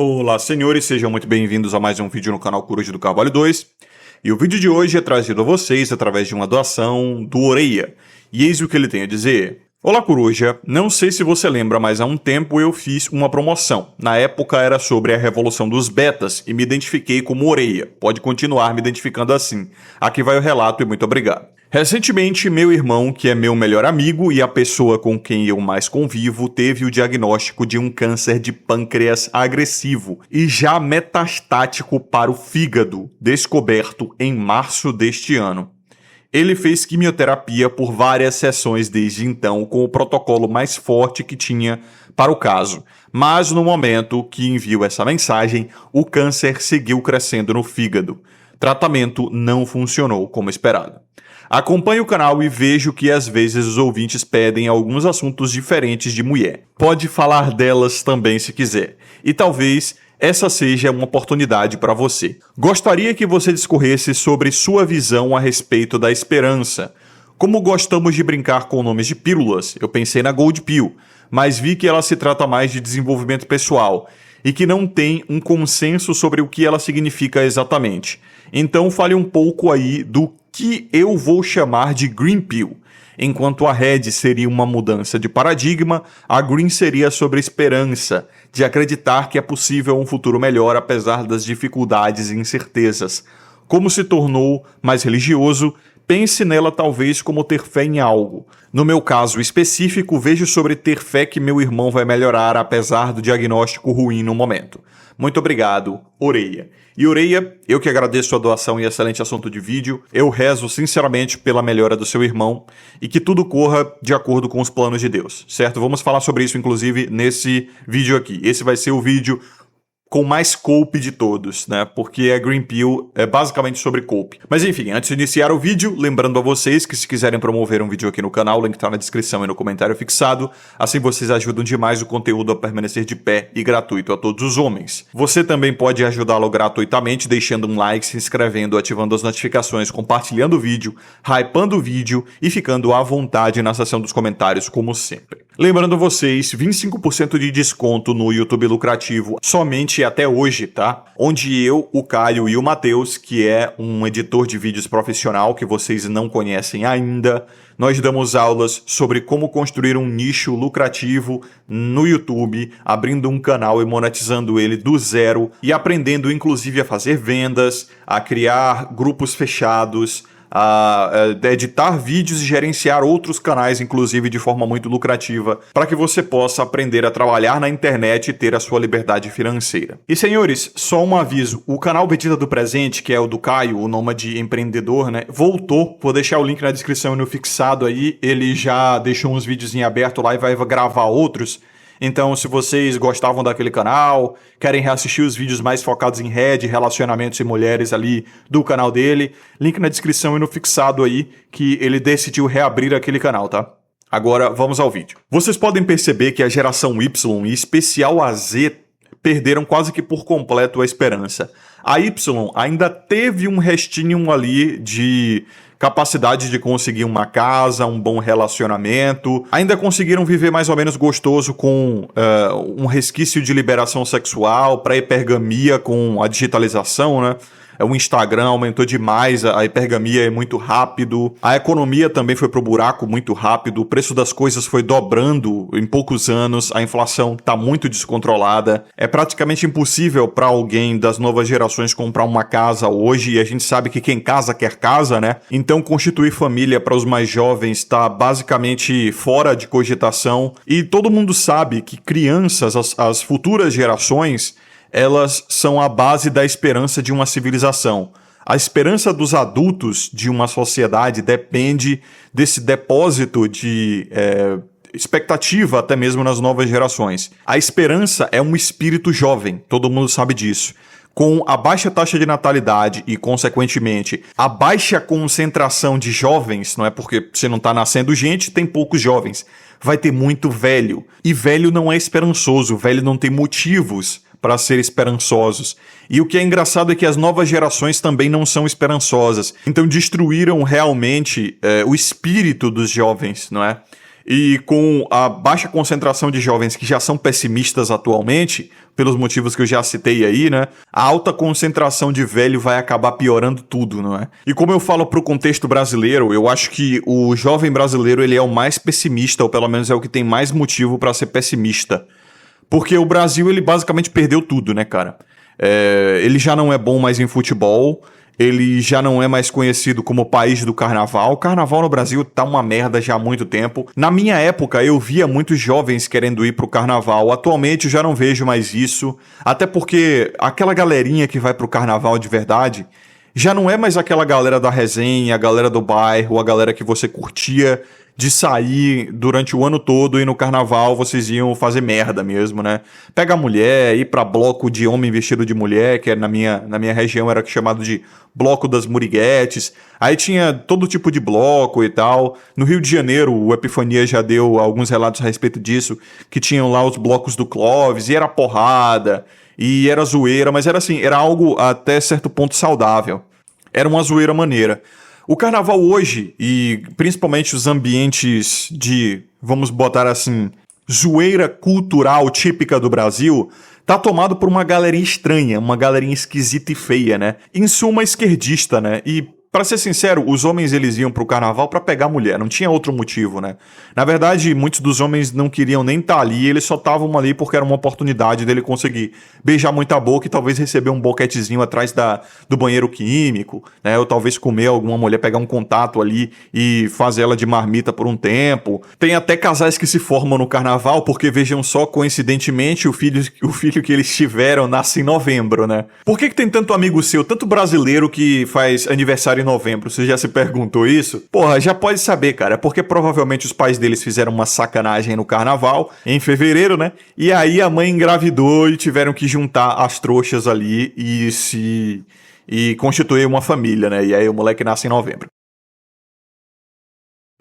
Olá, senhores, sejam muito bem-vindos a mais um vídeo no canal Coruja do Carvalho 2. E o vídeo de hoje é trazido a vocês através de uma doação do Oreia. E eis o que ele tem a dizer. Olá, Coruja. Não sei se você lembra, mas há um tempo eu fiz uma promoção. Na época era sobre a revolução dos betas e me identifiquei como Oreia. Pode continuar me identificando assim. Aqui vai o relato e muito obrigado. Recentemente, meu irmão, que é meu melhor amigo e a pessoa com quem eu mais convivo, teve o diagnóstico de um câncer de pâncreas agressivo e já metastático para o fígado, descoberto em março deste ano. Ele fez quimioterapia por várias sessões desde então, com o protocolo mais forte que tinha para o caso. Mas no momento que enviou essa mensagem, o câncer seguiu crescendo no fígado. Tratamento não funcionou como esperado. Acompanho o canal e vejo que às vezes os ouvintes pedem alguns assuntos diferentes de mulher. Pode falar delas também se quiser. E talvez essa seja uma oportunidade para você. Gostaria que você discorresse sobre sua visão a respeito da esperança. Como gostamos de brincar com nomes de pílulas, eu pensei na Gold Pill, mas vi que ela se trata mais de desenvolvimento pessoal e que não tem um consenso sobre o que ela significa exatamente. Então fale um pouco aí do que eu vou chamar de Green Pill. Enquanto a Red seria uma mudança de paradigma, a Green seria sobre esperança, de acreditar que é possível um futuro melhor apesar das dificuldades e incertezas. Como se tornou mais religioso, pense nela talvez como ter fé em algo. No meu caso específico, vejo sobre ter fé que meu irmão vai melhorar apesar do diagnóstico ruim no momento. Muito obrigado, Oreia. E Oreia, eu que agradeço a doação e excelente assunto de vídeo. Eu rezo sinceramente pela melhora do seu irmão e que tudo corra de acordo com os planos de Deus, certo? Vamos falar sobre isso, inclusive, nesse vídeo aqui. Esse vai ser o vídeo com mais cope de todos, né? Porque a Green Pill é basicamente sobre cope. Mas enfim, antes de iniciar o vídeo, lembrando a vocês que se quiserem promover um vídeo aqui no canal, o link tá na descrição e no comentário fixado. Assim vocês ajudam demais o conteúdo a permanecer de pé e gratuito a todos os homens. Você também pode ajudá-lo gratuitamente deixando um like, se inscrevendo, ativando as notificações, compartilhando o vídeo, hypando o vídeo e ficando à vontade na seção dos comentários, como sempre. Lembrando vocês, 25% de desconto no YouTube Lucrativo somente até hoje, tá? Onde eu, o Caio e o Matheus, que é um editor de vídeos profissional que vocês não conhecem ainda, nós damos aulas sobre como construir um nicho lucrativo no YouTube, abrindo um canal e monetizando ele do zero e aprendendo inclusive a fazer vendas, a criar grupos fechados, a editar vídeos e gerenciar outros canais, inclusive de forma muito lucrativa, para que você possa aprender a trabalhar na internet e ter a sua liberdade financeira. E senhores, só um aviso, o canal Bendita do Presente, que é o do Caio, o nômade empreendedor, né, voltou, vou deixar o link na descrição e no fixado aí, ele já deixou uns vídeos em aberto lá e vai gravar outros. Então, se vocês gostavam daquele canal, querem reassistir os vídeos mais focados em Red, relacionamentos e mulheres ali do canal dele, link na descrição e no fixado aí, que ele decidiu reabrir aquele canal, tá? Agora, vamos ao vídeo. Vocês podem perceber que a geração Y, e em especial a Z, perderam quase que por completo a esperança. A Y ainda teve um restinho ali de capacidade de conseguir uma casa, um bom relacionamento, ainda conseguiram viver mais ou menos gostoso com um resquício de liberação sexual, pré-hipergamia com a digitalização, né? O Instagram aumentou demais, a hipergamia é muito rápido, a economia também foi pro buraco muito rápido, o preço das coisas foi dobrando em poucos anos, a inflação tá muito descontrolada, é praticamente impossível para alguém das novas gerações comprar uma casa hoje, e a gente sabe que quem casa quer casa, né? Então constituir família para os mais jovens está basicamente fora de cogitação, e todo mundo sabe que crianças, as futuras gerações, elas são a base da esperança de uma civilização. A esperança dos adultos de uma sociedade depende desse depósito de expectativa até mesmo nas novas gerações. A esperança é um espírito jovem, todo mundo sabe disso. Com a baixa taxa de natalidade e, consequentemente, a baixa concentração de jovens, não é porque você não está nascendo gente, tem poucos jovens, vai ter muito velho. E velho não é esperançoso, velho não tem motivos para ser esperançosos. E o que é engraçado é que as novas gerações também não são esperançosas. Então destruíram realmente o espírito dos jovens, não é? e com a baixa concentração de jovens que já são pessimistas atualmente, pelos motivos que eu já citei aí, né? A alta concentração de velho vai acabar piorando tudo, não é? E como eu falo pro contexto brasileiro, eu acho que o jovem brasileiro ele é o mais pessimista, ou pelo menos é o que tem mais motivo para ser pessimista. Porque o Brasil, ele basicamente perdeu tudo, né, cara? Ele já não é bom mais em futebol, ele já não é mais conhecido como país do carnaval. O carnaval no Brasil tá uma merda já há muito tempo. Na minha época, eu via muitos jovens querendo ir pro carnaval. Atualmente, eu já não vejo mais isso. Até porque aquela galerinha que vai pro carnaval de verdade já não é mais aquela galera da resenha, a galera do bairro, a galera que você curtia de sair durante o ano todo e no carnaval vocês iam fazer merda mesmo, né? Pegar mulher, ir pra bloco de homem vestido de mulher, que na minha região era chamado de bloco das muriguetes. Aí tinha todo tipo de bloco e tal. No Rio de Janeiro, o Epifania já deu alguns relatos a respeito disso, que tinham lá os blocos do Clóvis, e era porrada, e era zoeira, mas era assim, era algo até certo ponto saudável. Era uma zoeira maneira. O carnaval hoje, e principalmente os ambientes de, vamos botar assim, zoeira cultural típica do Brasil, tá tomado por uma galerinha estranha, uma galerinha esquisita e feia, né? Em suma, esquerdista, né? E, pra ser sincero, os homens eles iam pro carnaval pra pegar mulher, não tinha outro motivo, né? Na verdade, muitos dos homens não queriam nem estar ali, eles só estavam ali porque era uma oportunidade dele conseguir beijar muita boca e talvez receber um boquetezinho atrás do banheiro químico, né? Ou talvez comer alguma mulher, pegar um contato ali e fazer ela de marmita por um tempo. Tem até casais que se formam no carnaval porque, vejam só, coincidentemente, o filho que eles tiveram nasce em novembro, né? Por que tem tanto amigo seu, tanto brasileiro que faz aniversário em novembro? Você já se perguntou isso? Porra, já pode saber, cara. É porque provavelmente os pais deles fizeram uma sacanagem no carnaval, em fevereiro, né? E aí a mãe engravidou e tiveram que juntar as trouxas ali e constituir uma família, né? E aí o moleque nasce em novembro.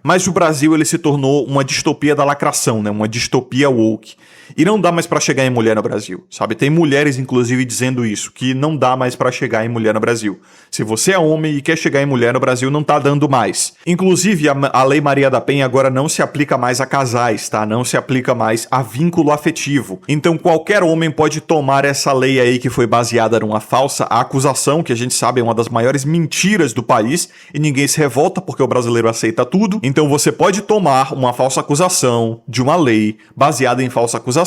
Mas o Brasil ele se tornou uma distopia da lacração, né? Uma distopia woke. E não dá mais pra chegar em mulher no Brasil, sabe? Tem mulheres, inclusive, dizendo isso, que não dá mais pra chegar em mulher no Brasil. Se você é homem e quer chegar em mulher no Brasil, não tá dando mais. Inclusive, a Lei Maria da Penha agora não se aplica mais a casais, tá? Não se aplica mais a vínculo afetivo. Então, qualquer homem pode tomar essa lei aí que foi baseada numa falsa acusação, que a gente sabe é uma das maiores mentiras do país, e ninguém se revolta porque o brasileiro aceita tudo. Então, você pode tomar uma falsa acusação de uma lei baseada em falsa acusação,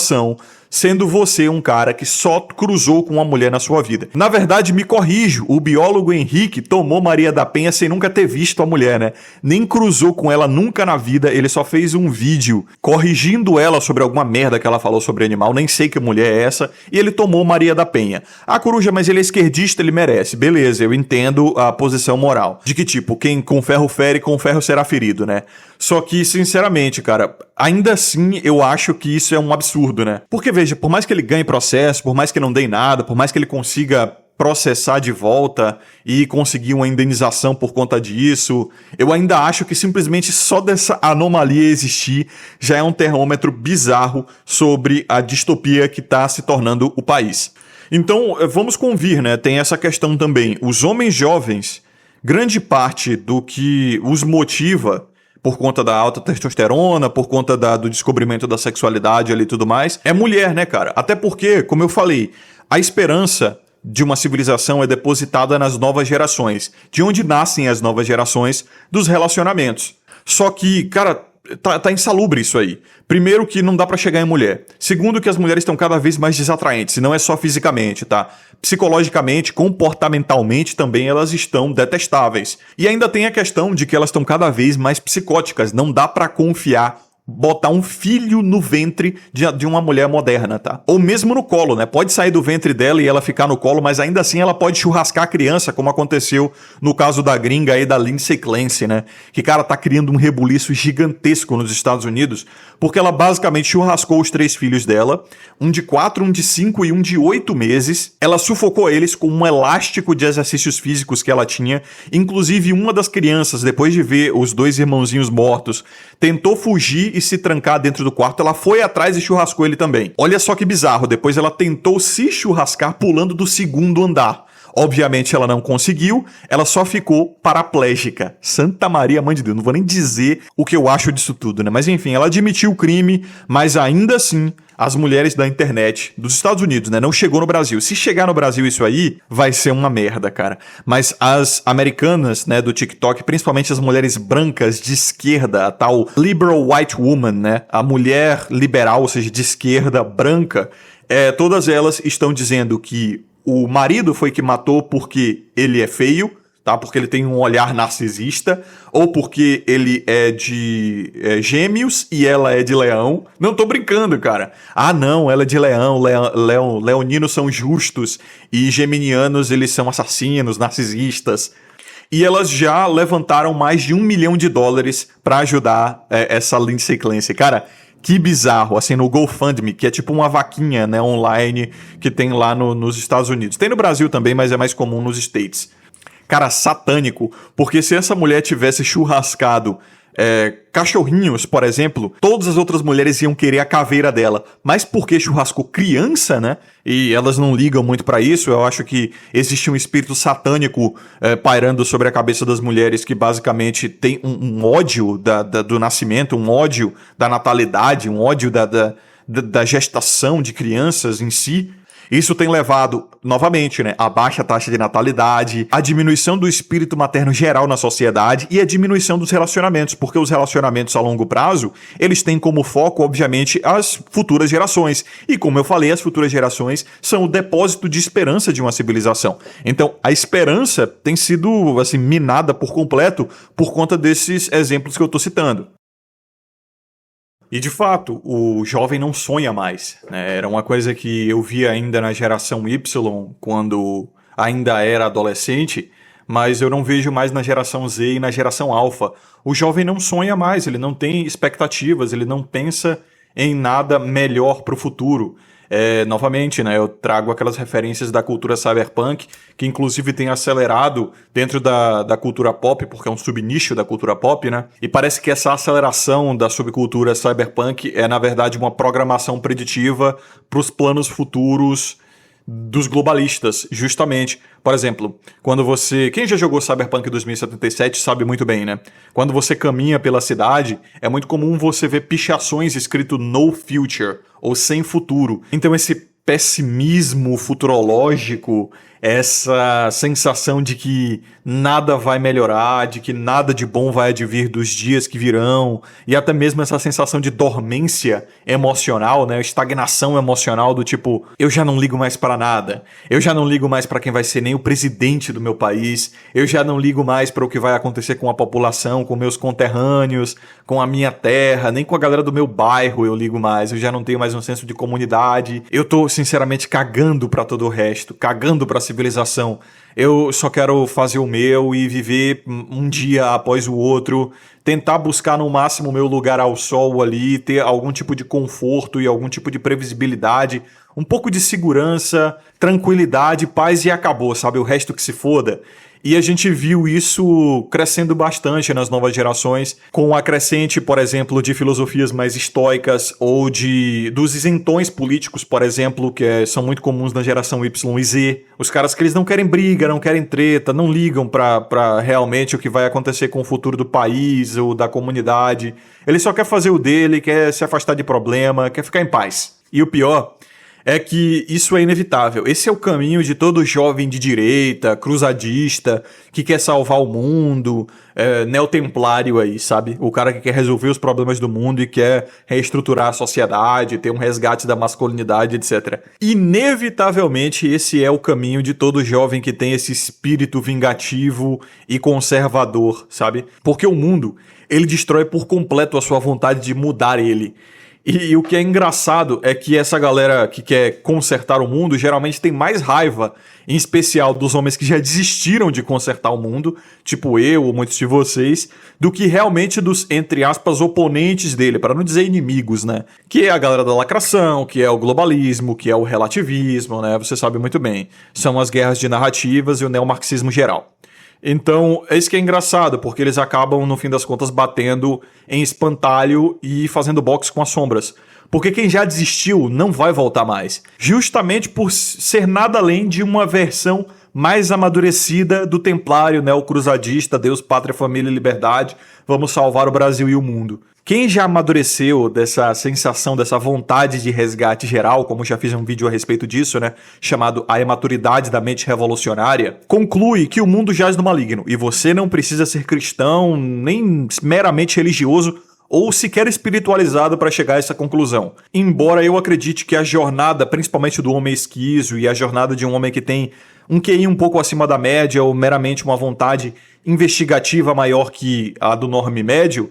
sendo você um cara que só cruzou com uma mulher na sua vida. Na verdade, me corrijo, o biólogo Henrique tomou Maria da Penha sem nunca ter visto a mulher, né? Nem cruzou com ela nunca na vida, ele só fez um vídeo corrigindo ela sobre alguma merda que ela falou sobre animal, nem sei que mulher é essa, e ele tomou Maria da Penha. Ah, coruja, mas ele é esquerdista, ele merece. Beleza, eu entendo a posição moral. De que tipo, quem com ferro fere, com ferro será ferido, né? Só que, sinceramente, cara, ainda assim eu acho que isso é um absurdo, né? Porque, veja, por mais que ele ganhe processo, por mais que não dê nada, por mais que ele consiga processar de volta e conseguir uma indenização por conta disso, eu ainda acho que simplesmente só dessa anomalia existir já é um termômetro bizarro sobre a distopia que tá se tornando o país. Então, vamos convir, né? Tem essa questão também. Os homens jovens, grande parte do que os motiva por conta da alta testosterona, por conta do descobrimento da sexualidade ali e tudo mais, é mulher, né, cara? Até porque, como eu falei, a esperança de uma civilização é depositada nas novas gerações. De onde nascem as novas gerações? Dos relacionamentos. Só que, cara, tá insalubre isso aí. Primeiro que não dá pra chegar em mulher. Segundo que as mulheres estão cada vez mais desatraentes, e não é só fisicamente, tá? Psicologicamente, comportamentalmente também elas estão detestáveis. E ainda tem a questão de que elas estão cada vez mais psicóticas, não dá pra confiar, botar um filho no ventre de uma mulher moderna, tá? Ou mesmo no colo, né? Pode sair do ventre dela e ela ficar no colo, mas ainda assim ela pode churrascar a criança, como aconteceu no caso da gringa aí da Lindsay Clancy, né? Que, cara, tá criando um rebuliço gigantesco nos Estados Unidos, porque ela basicamente churrascou os 3 filhos dela, um de 4, um de 5 e um de 8 meses. Ela sufocou eles com um elástico de exercícios físicos que ela tinha. Inclusive, uma das crianças, depois de ver os 2 irmãozinhos mortos, tentou fugir e se trancar dentro do quarto. Ela foi atrás e churrascou ele também. Olha só que bizarro, depois ela tentou se churrascar pulando do 2º andar. Obviamente ela não conseguiu, ela só ficou paraplégica. Santa Maria, mãe de Deus, não vou nem dizer o que eu acho disso tudo, né? Mas enfim, ela admitiu o crime, mas ainda assim, as mulheres da internet dos Estados Unidos, né? Não chegou no Brasil. Se chegar no Brasil isso aí, vai ser uma merda, cara. Mas as americanas, né, do TikTok, principalmente as mulheres brancas de esquerda, a tal liberal white woman, né? A mulher liberal, ou seja, de esquerda, branca, todas elas estão dizendo que o marido foi que matou porque ele é feio, tá? Porque ele tem um olhar narcisista, ou porque ele é de gêmeos e ela é de leão. Não tô brincando, cara. Ah, não, ela é de leão, leoninos são justos e geminianos eles são assassinos, narcisistas. E elas já levantaram mais de $1 milhão pra ajudar essa Lindsay Clancy. Cara, que bizarro, assim, no GoFundMe, que é tipo uma vaquinha, né, online, que tem lá nos Estados Unidos. Tem no Brasil também, mas é mais comum nos States. Cara, satânico, porque se essa mulher tivesse churrascado cachorrinhos, por exemplo, todas as outras mulheres iam querer a caveira dela. Mas porque churrascou criança, né? E elas não ligam muito pra isso. Eu acho que existe um espírito satânico pairando sobre a cabeça das mulheres que basicamente tem um ódio do nascimento, um ódio da natalidade, um ódio da gestação de crianças em si. Isso tem levado, novamente, né, a baixa taxa de natalidade, a diminuição do espírito materno geral na sociedade e a diminuição dos relacionamentos, porque os relacionamentos a longo prazo, eles têm como foco, obviamente, as futuras gerações. E como eu falei, as futuras gerações são o depósito de esperança de uma civilização. Então, a esperança tem sido, assim, minada por completo por conta desses exemplos que eu estou citando. E de fato, o jovem não sonha mais, né? Era uma coisa que eu via ainda na geração Y, quando ainda era adolescente, mas eu não vejo mais na geração Z e na geração Alpha. O jovem não sonha mais, ele não tem expectativas, ele não pensa em nada melhor para o futuro. Novamente, né, eu trago aquelas referências da cultura cyberpunk, que inclusive tem acelerado dentro da cultura pop, porque é um subnicho da cultura pop, né? E parece que essa aceleração da subcultura cyberpunk é, na verdade, uma programação preditiva para os planos futuros dos globalistas, justamente. Por exemplo, quando você... Quem já jogou Cyberpunk 2077 sabe muito bem, né? Quando você caminha pela cidade, é muito comum você ver pichações escrito No Future, ou sem futuro. Então esse pessimismo futurológico, essa sensação de que nada vai melhorar, de que nada de bom vai advir dos dias que virão, e até mesmo essa sensação de dormência emocional, né, estagnação emocional do tipo, eu já não ligo mais para nada, eu já não ligo mais para quem vai ser nem o presidente do meu país, eu já não ligo mais para o que vai acontecer com a população, com meus conterrâneos, com a minha terra, nem com a galera do meu bairro eu ligo mais, eu já não tenho mais um senso de comunidade, eu tô sinceramente cagando para todo o resto, cagando para a civilização. Eu só quero fazer o meu e viver um dia após o outro, tentar buscar no máximo o meu lugar ao sol ali, ter algum tipo de conforto e algum tipo de previsibilidade, um pouco de segurança, tranquilidade, paz e acabou, sabe? O resto que se foda. E a gente viu isso crescendo bastante nas novas gerações, com a crescente, por exemplo, de filosofias mais estoicas ou dos isentões políticos, por exemplo, que são muito comuns na geração Y e Z. Os caras que eles não querem briga, não querem treta, não ligam pra realmente o que vai acontecer com o futuro do país ou da comunidade. Ele só quer fazer o dele, quer se afastar de problema, quer ficar em paz. E o pior é que isso é inevitável. Esse é o caminho de todo jovem de direita, cruzadista, que quer salvar o mundo, neotemplário aí, sabe? O cara que quer resolver os problemas do mundo e quer reestruturar a sociedade, ter um resgate da masculinidade, etc. Inevitavelmente, esse é o caminho de todo jovem que tem esse espírito vingativo e conservador, sabe? Porque o mundo, ele destrói por completo a sua vontade de mudar ele. E o que é engraçado é que essa galera que quer consertar o mundo geralmente tem mais raiva, em especial dos homens que já desistiram de consertar o mundo, tipo eu ou muitos de vocês, do que realmente dos, entre aspas, oponentes dele, para não dizer inimigos, né? Que é a galera da lacração, que é o globalismo, que é o relativismo, né? Você sabe muito bem. São as guerras de narrativas e o neomarxismo geral. Então, é isso que é engraçado, porque eles acabam, no fim das contas, batendo em espantalho e fazendo boxe com as sombras. Porque quem já desistiu não vai voltar mais. Justamente por ser nada além de uma versão mais amadurecida do templário neocruzadista, Deus, Pátria, Família e Liberdade, vamos salvar o Brasil e o mundo. Quem já amadureceu dessa sensação, dessa vontade de resgate geral, como já fiz um vídeo a respeito disso, né, chamado A Imaturidade da Mente Revolucionária, conclui que o mundo jaz no maligno e você não precisa ser cristão, nem meramente religioso, ou sequer espiritualizado para chegar a essa conclusão. Embora eu acredite que a jornada, principalmente do homem esquizo e a jornada de um homem que tem um QI um pouco acima da média ou meramente uma vontade investigativa maior que a do norme médio,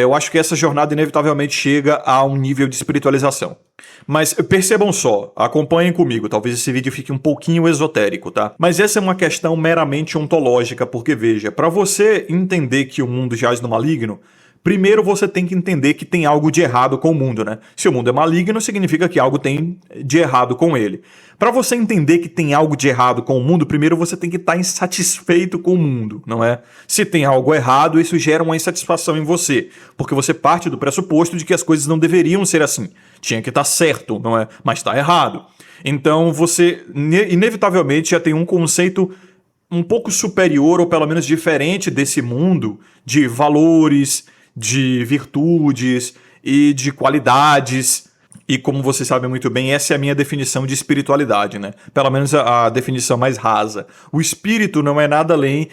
eu acho que essa jornada inevitavelmente chega a um nível de espiritualização. Mas percebam só, acompanhem comigo, talvez esse vídeo fique um pouquinho esotérico, tá? Mas essa é uma questão meramente ontológica, porque veja, para você entender que o mundo jaz no maligno, primeiro você tem que entender que tem algo de errado com o mundo, né? Se o mundo é maligno, significa que algo tem de errado com ele. Para você entender que tem algo de errado com o mundo, primeiro você tem que estar insatisfeito com o mundo, não é? Se tem algo errado, isso gera uma insatisfação em você, porque você parte do pressuposto de que as coisas não deveriam ser assim. Tinha que estar certo, não é? Mas está errado. Então você inevitavelmente já tem um conceito um pouco superior, ou pelo menos diferente desse mundo, de valores, de virtudes e de qualidades. E como vocês sabem muito bem, essa é a minha definição de espiritualidade, né? Pelo menos a definição mais rasa. O espírito não é nada além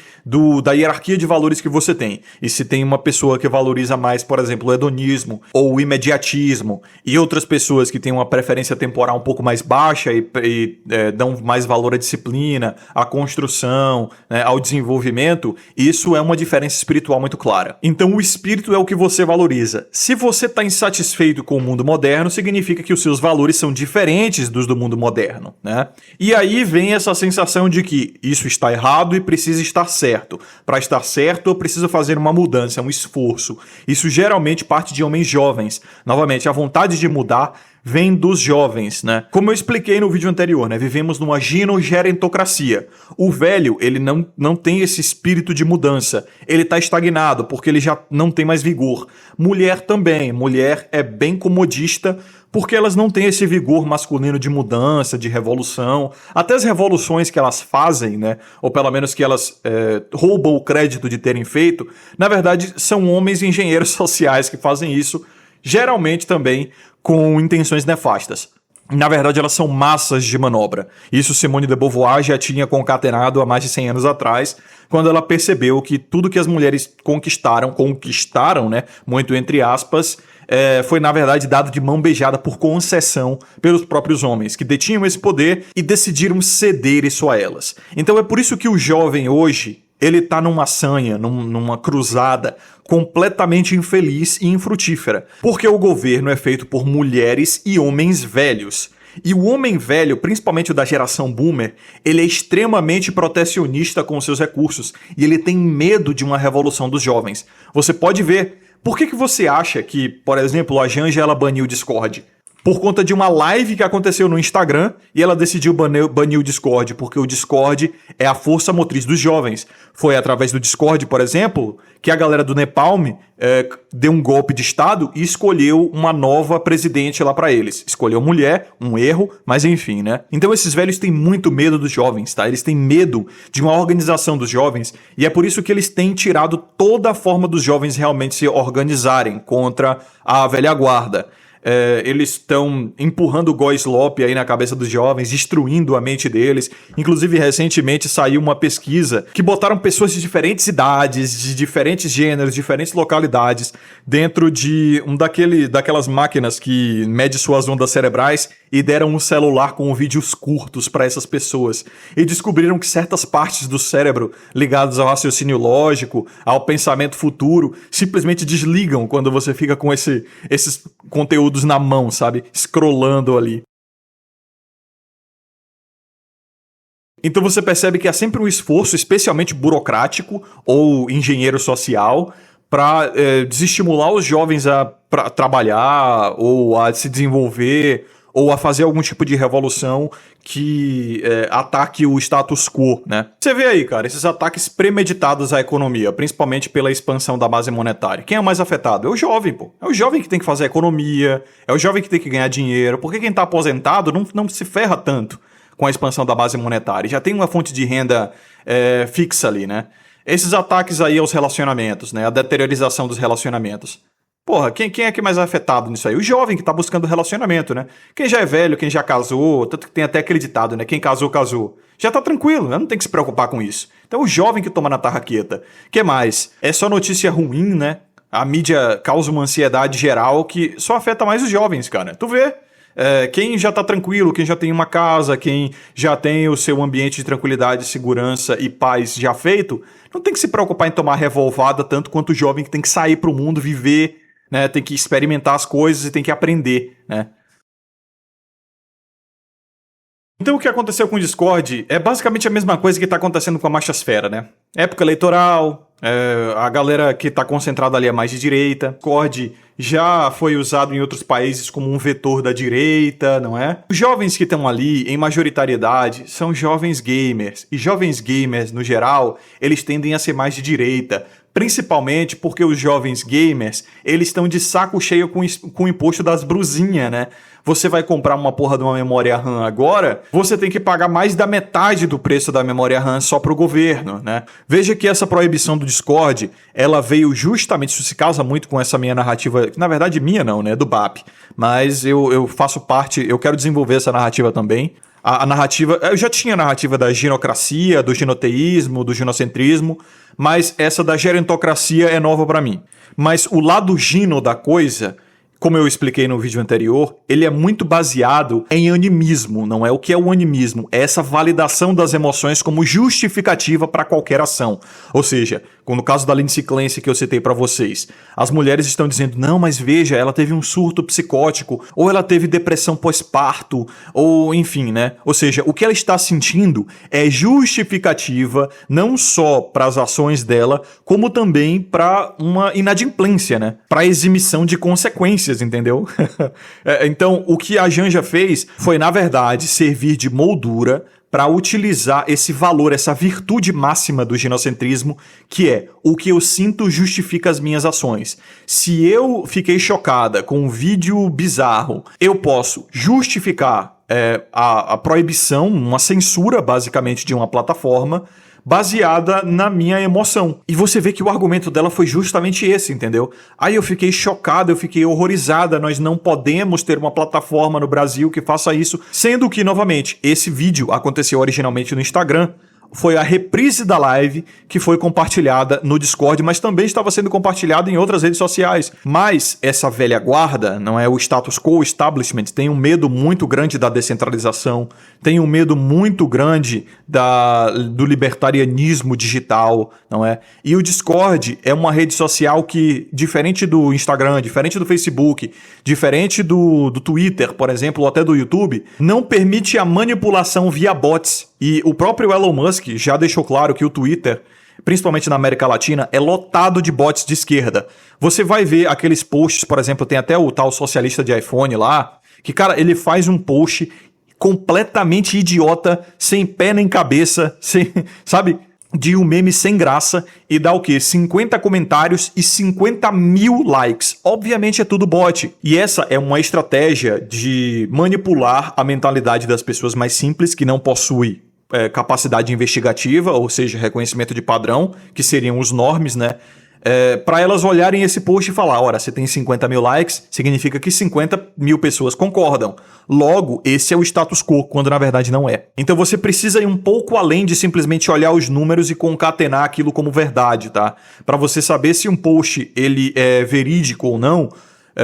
da hierarquia de valores que você tem. E se tem uma pessoa que valoriza mais, por exemplo, o hedonismo ou o imediatismo, e outras pessoas que têm uma preferência temporal um pouco mais baixa e dão mais valor à disciplina, à construção, né, ao desenvolvimento, isso é uma diferença espiritual muito clara. Então o espírito é o que você valoriza. Se você está insatisfeito com o mundo moderno, significa que os seus valores são diferentes dos do mundo moderno, né? E aí vem essa sensação de que isso está errado e precisa estar certo. Para estar certo, eu preciso fazer uma mudança, um esforço. Isso geralmente parte de homens jovens. Novamente, a vontade de mudar vem dos jovens, né? Como eu expliquei no vídeo anterior, né? Vivemos numa ginogerontocracia. O velho, ele não tem esse espírito de mudança. Ele tá estagnado, porque ele já não tem mais vigor. Mulher também. Mulher é bem comodista, porque elas não têm esse vigor masculino de mudança, de revolução. Até as revoluções que elas fazem, né? Ou pelo menos que elas roubam o crédito de terem feito, na verdade, são homens engenheiros sociais que fazem isso, geralmente também com intenções nefastas. Na verdade, elas são massas de manobra. Isso Simone de Beauvoir já tinha concatenado há mais de 100 anos atrás, quando ela percebeu que tudo que as mulheres conquistaram, né, muito entre aspas, foi na verdade dado de mão beijada por concessão pelos próprios homens, que detinham esse poder e decidiram ceder isso a elas. Então é por isso que o jovem hoje, ele tá numa sanha, numa cruzada completamente infeliz e infrutífera. Porque o governo é feito por mulheres e homens velhos. E o homem velho, principalmente o da geração boomer, ele é extremamente protecionista com os seus recursos. E ele tem medo de uma revolução dos jovens. Você pode ver. Por que você acha que, por exemplo, a Janja ela baniu o Discord? Por conta de uma live que aconteceu no Instagram e ela decidiu banir o Discord, porque o Discord é a força motriz dos jovens. Foi através do Discord, por exemplo, que a galera do Nepalm deu um golpe de Estado e escolheu uma nova presidente lá pra eles. Escolheu mulher, um erro, mas enfim, né? Então esses velhos têm muito medo dos jovens, tá? Eles têm medo de uma organização dos jovens e é por isso que eles têm tirado toda a forma dos jovens realmente se organizarem contra a velha guarda. Eles estão empurrando o Goislop aí na cabeça dos jovens, destruindo a mente deles. Inclusive, recentemente saiu uma pesquisa que botaram pessoas de diferentes idades, de diferentes gêneros, diferentes localidades, dentro de daquelas máquinas que mede suas ondas cerebrais e deram um celular com vídeos curtos para essas pessoas. E descobriram que certas partes do cérebro ligadas ao raciocínio lógico, ao pensamento futuro, simplesmente desligam quando você fica com esses conteúdos na mão, sabe? Scrollando ali. Então você percebe que há sempre um esforço, especialmente burocrático ou engenheiro social, para desestimular os jovens a trabalhar ou a se desenvolver ou a fazer algum tipo de revolução que ataque o status quo, né? Você vê aí, cara, esses ataques premeditados à economia, principalmente pela expansão da base monetária. Quem é o mais afetado? É o jovem, pô. É o jovem que tem que fazer a economia, é o jovem que tem que ganhar dinheiro, porque quem tá aposentado não se ferra tanto com a expansão da base monetária. Já tem uma fonte de renda fixa ali, né? Esses ataques aí aos relacionamentos, né? A deteriorização dos relacionamentos. Porra, quem é que é mais afetado nisso aí? O jovem que tá buscando relacionamento, né? Quem já é velho, quem já casou, tanto que tem até aquele ditado, né? Quem casou, casou. Já tá tranquilo, né? Não tem que se preocupar com isso. Então o jovem que toma na tarraqueta. Que mais? É só notícia ruim, né? A mídia causa uma ansiedade geral que só afeta mais os jovens, cara. Tu vê? Quem já tá tranquilo, quem já tem uma casa, quem já tem o seu ambiente de tranquilidade, segurança e paz já feito, não tem que se preocupar em tomar revolvada tanto quanto o jovem que tem que sair pro mundo, viver, né, tem que experimentar as coisas e tem que aprender, né? Então o que aconteceu com o Discord é basicamente a mesma coisa que está acontecendo com a machosfera, né? Época eleitoral, a galera que está concentrada ali é mais de direita. Discord já foi usado em outros países como um vetor da direita, não é? Os jovens que estão ali, em majoritariedade, são jovens gamers. E jovens gamers, no geral, eles tendem a ser mais de direita. Principalmente porque os jovens gamers, eles estão de saco cheio com o imposto das brusinhas, né? Você vai comprar uma porra de uma memória RAM agora, você tem que pagar mais da metade do preço da memória RAM só pro governo, né? Veja que essa proibição do Discord, ela veio justamente, isso se casa muito com essa minha narrativa, que na verdade minha não, né? Do BAP. Mas eu faço parte, eu quero desenvolver essa narrativa também. A narrativa, eu já tinha a narrativa da ginocracia, do ginoteísmo, do ginocentrismo, mas essa da gerontocracia é nova pra mim. Mas o lado gino da coisa, como eu expliquei no vídeo anterior, ele é muito baseado em animismo, não é? O que é o animismo? É essa validação das emoções como justificativa para qualquer ação. Ou seja, no caso da Lindsay Clancy que eu citei para vocês, as mulheres estão dizendo, não, mas veja, ela teve um surto psicótico, ou ela teve depressão pós-parto, ou enfim, né? Ou seja, o que ela está sentindo é justificativa não só para as ações dela, como também para uma inadimplência, né? Para eximição de consequências, entendeu? Então, o que a Janja fez foi, na verdade, servir de moldura para utilizar esse valor, essa virtude máxima do ginocentrismo, que é o que eu sinto justifica as minhas ações. Se eu fiquei chocada com um vídeo bizarro, eu posso justificar a proibição, uma censura, basicamente, de uma plataforma, baseada na minha emoção. E você vê que o argumento dela foi justamente esse, entendeu? Aí eu fiquei chocado, eu fiquei horrorizada, nós não podemos ter uma plataforma no Brasil que faça isso, sendo que, novamente, esse vídeo aconteceu originalmente no Instagram, foi a reprise da live que foi compartilhada no Discord, mas também estava sendo compartilhada em outras redes sociais. Mas essa velha guarda, não é, o status quo, o establishment, tem um medo muito grande da descentralização, tem um medo muito grande do libertarianismo digital, não é? E o Discord é uma rede social que, diferente do Instagram, diferente do Facebook, diferente do Twitter, por exemplo, ou até do YouTube, não permite a manipulação via bots. E o próprio Elon Musk já deixou claro que o Twitter, principalmente na América Latina, é lotado de bots de esquerda. Você vai ver aqueles posts, por exemplo, tem até o tal socialista de iPhone lá, que, cara, ele faz um post completamente idiota, sem pé nem cabeça, sem, sabe, de um meme sem graça, e dá o quê? 50 comentários e 50 mil likes. Obviamente é tudo bot. E essa é uma estratégia de manipular a mentalidade das pessoas mais simples, que não possuem capacidade investigativa, ou seja, reconhecimento de padrão, que seriam os normes, né? Para elas olharem esse post e falar, ora, você tem 50 mil likes, significa que 50 mil pessoas concordam. Logo, esse é o status quo, quando na verdade não é. Então você precisa ir um pouco além de simplesmente olhar os números e concatenar aquilo como verdade, tá? Para você saber se um post ele é verídico ou não,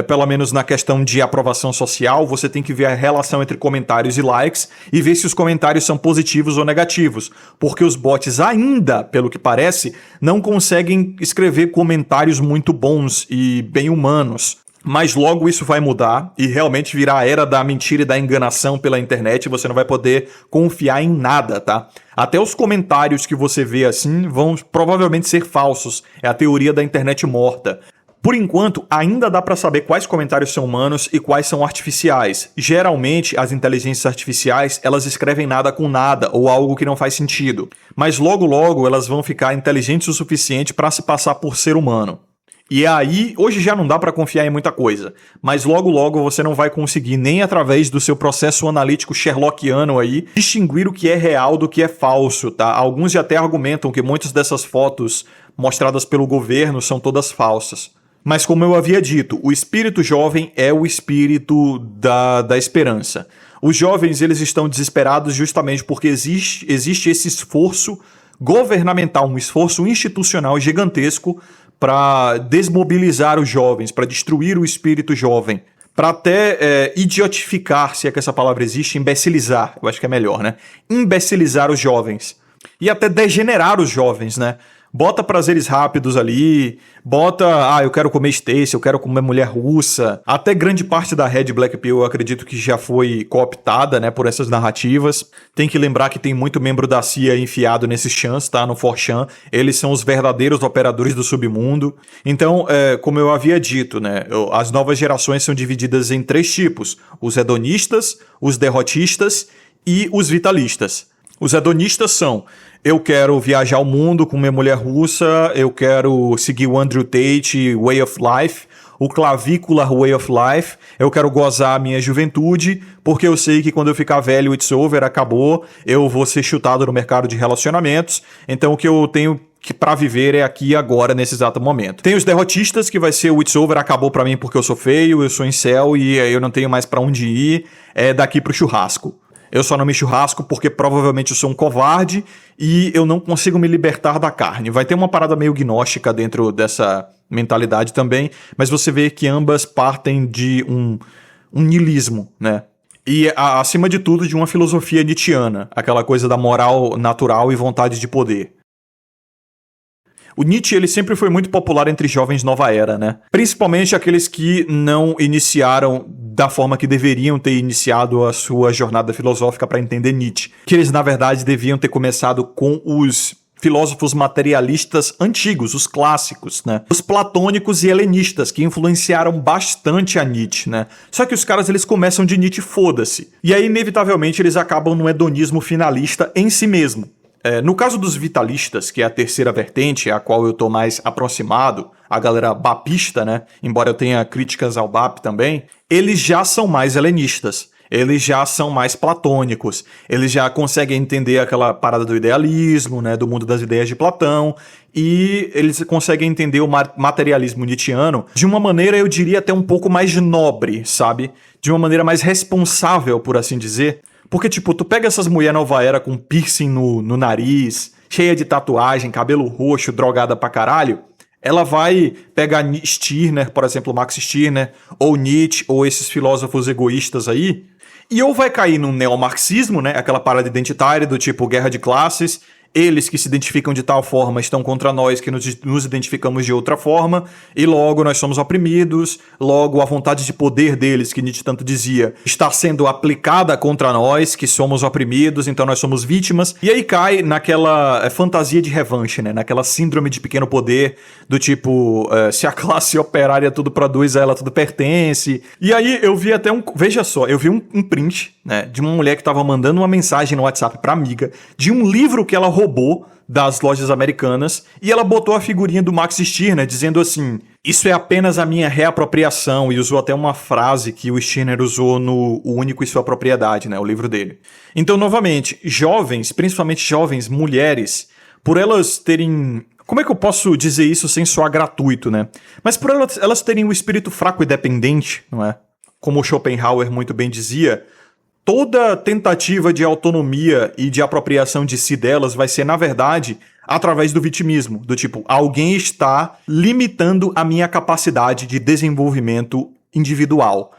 pelo menos na questão de aprovação social, você tem que ver a relação entre comentários e likes e ver se os comentários são positivos ou negativos. Porque os bots ainda, pelo que parece, não conseguem escrever comentários muito bons e bem humanos. Mas logo isso vai mudar e realmente virá a era da mentira e da enganação pela internet, e você não vai poder confiar em nada, tá? Até os comentários que você vê assim vão provavelmente ser falsos. É a teoria da internet morta. Por enquanto, ainda dá para saber quais comentários são humanos e quais são artificiais. Geralmente, as inteligências artificiais, elas escrevem nada com nada ou algo que não faz sentido. Mas logo logo elas vão ficar inteligentes o suficiente para se passar por ser humano. E aí, hoje já não dá para confiar em muita coisa, mas logo logo você não vai conseguir, nem através do seu processo analítico sherlockiano aí, distinguir o que é real do que é falso, tá? Alguns já até argumentam que muitas dessas fotos mostradas pelo governo são todas falsas. Mas como eu havia dito, o espírito jovem é o espírito da esperança. Os jovens, eles estão desesperados justamente porque existe esse esforço governamental, um esforço institucional gigantesco para desmobilizar os jovens, para destruir o espírito jovem, para até idiotificar, se é que essa palavra existe, imbecilizar, eu acho que é melhor, né? Imbecilizar os jovens. E até degenerar os jovens, né? Bota prazeres rápidos ali, bota, eu quero comer Stacy, eu quero comer mulher russa. Até grande parte da Red Black Pill eu acredito que já foi cooptada, né, por essas narrativas. Tem que lembrar que tem muito membro da CIA enfiado nesses chans, tá, no 4chan. Eles são os verdadeiros operadores do submundo. Então, como eu havia dito, né, as novas gerações são divididas em 3 tipos. Os hedonistas, os derrotistas e os vitalistas. Os hedonistas são: eu quero viajar ao mundo com minha mulher russa, eu quero seguir o Andrew Tate Way of Life, o Clavicular Way of Life, eu quero gozar a minha juventude, porque eu sei que quando eu ficar velho, it's over, acabou, eu vou ser chutado no mercado de relacionamentos, então o que eu tenho que pra viver é aqui e agora, nesse exato momento. Tem os derrotistas, que vai ser o it's over, acabou pra mim porque eu sou feio, eu sou incel e eu não tenho mais pra onde ir, é daqui pro churrasco. Eu só não me churrasco porque provavelmente eu sou um covarde e eu não consigo me libertar da carne. Vai ter uma parada meio gnóstica dentro dessa mentalidade também, mas você vê que ambas partem de um niilismo, né? E, acima de tudo, de uma filosofia nietzschiana, aquela coisa da moral natural e vontade de poder. O Nietzsche, ele sempre foi muito popular entre jovens nova era, né? Principalmente aqueles que não iniciaram da forma que deveriam ter iniciado a sua jornada filosófica para entender Nietzsche. Que eles, na verdade, deviam ter começado com os filósofos materialistas antigos, os clássicos, né? Os platônicos e helenistas, que influenciaram bastante a Nietzsche, né? Só que os caras, eles começam de Nietzsche, foda-se. E aí, inevitavelmente, eles acabam no hedonismo finalista em si mesmo. No caso dos vitalistas, que é a terceira vertente, a qual eu tô mais aproximado, a galera bapista, né? Embora eu tenha críticas ao BAP também, eles já são mais helenistas. Eles já são mais platônicos. Eles já conseguem entender aquela parada do idealismo, né? Do mundo das ideias de Platão. E eles conseguem entender o materialismo nietzschiano de uma maneira, eu diria, até um pouco mais nobre, sabe? De uma maneira mais responsável, por assim dizer. Porque, tipo, tu pega essas mulheres nova era com piercing no nariz, cheia de tatuagem, cabelo roxo, drogada pra caralho, ela vai pegar Stirner, por exemplo, Max Stirner, ou Nietzsche, ou esses filósofos egoístas aí, e ou vai cair no neomarxismo, né, aquela parada identitária do tipo guerra de classes, eles que se identificam de tal forma estão contra nós que nos identificamos de outra forma, e logo nós somos oprimidos, logo a vontade de poder deles, que Nietzsche tanto dizia, está sendo aplicada contra nós, que somos oprimidos, então nós somos vítimas, e aí cai naquela fantasia de revanche, né? Naquela síndrome de pequeno poder, do tipo, se a classe operária tudo produz, a ela tudo pertence. E aí eu vi até veja só, eu vi um print, né, de uma mulher que estava mandando uma mensagem no WhatsApp pra amiga, de um livro que ela roubou das lojas americanas, e ela botou a figurinha do Max Stirner dizendo assim: isso é apenas a minha reapropriação, e usou até uma frase que o Stirner usou no O Único e Sua Propriedade, né, o livro dele. Então, novamente, jovens, principalmente jovens mulheres, por elas terem... Como é que eu posso dizer isso sem soar gratuito, né? Mas por elas terem um espírito fraco e dependente, não é? Como o Schopenhauer muito bem dizia, toda tentativa de autonomia e de apropriação de si delas vai ser, na verdade, através do vitimismo. Do tipo, alguém está limitando a minha capacidade de desenvolvimento individual.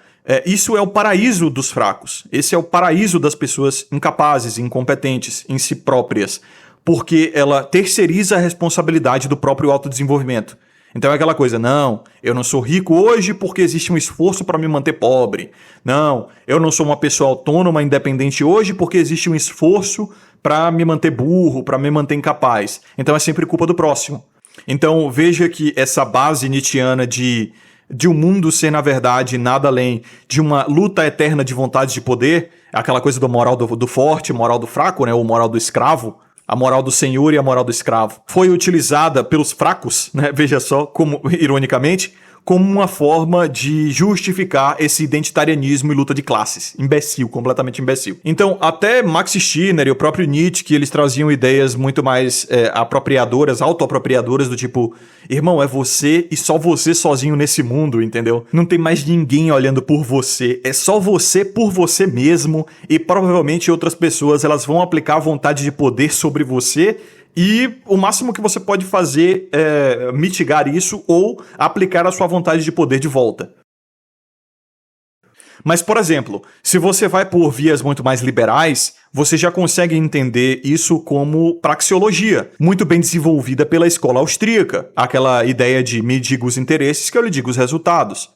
Isso é o paraíso dos fracos. Esse é o paraíso das pessoas incapazes, incompetentes em si próprias. Porque ela terceiriza a responsabilidade do próprio autodesenvolvimento. Então é aquela coisa, não, eu não sou rico hoje porque existe um esforço para me manter pobre. Não, eu não sou uma pessoa autônoma, independente hoje porque existe um esforço para me manter burro, para me manter incapaz. Então é sempre culpa do próximo. Então veja que essa base nietzschiana de um mundo ser, na verdade, nada além de uma luta eterna de vontade de poder, aquela coisa do moral do forte, moral do fraco, né, ou moral do escravo, a moral do senhor e a moral do escravo, foi utilizada pelos fracos, né? Veja só, como, ironicamente, como uma forma de justificar esse identitarianismo e luta de classes. Imbecil, completamente imbecil. Então, até Max Stirner e o próprio Nietzsche, que eles traziam ideias muito mais apropriadoras, autoapropriadoras, do tipo, irmão, é você e só você sozinho nesse mundo, entendeu? Não tem mais ninguém olhando por você, é só você por você mesmo, e provavelmente outras pessoas elas vão aplicar a vontade de poder sobre você. E o máximo que você pode fazer é mitigar isso ou aplicar a sua vontade de poder de volta. Mas, por exemplo, se você vai por vias muito mais liberais, você já consegue entender isso como praxeologia, muito bem desenvolvida pela escola austríaca, aquela ideia de me diga os interesses que eu lhe digo os resultados.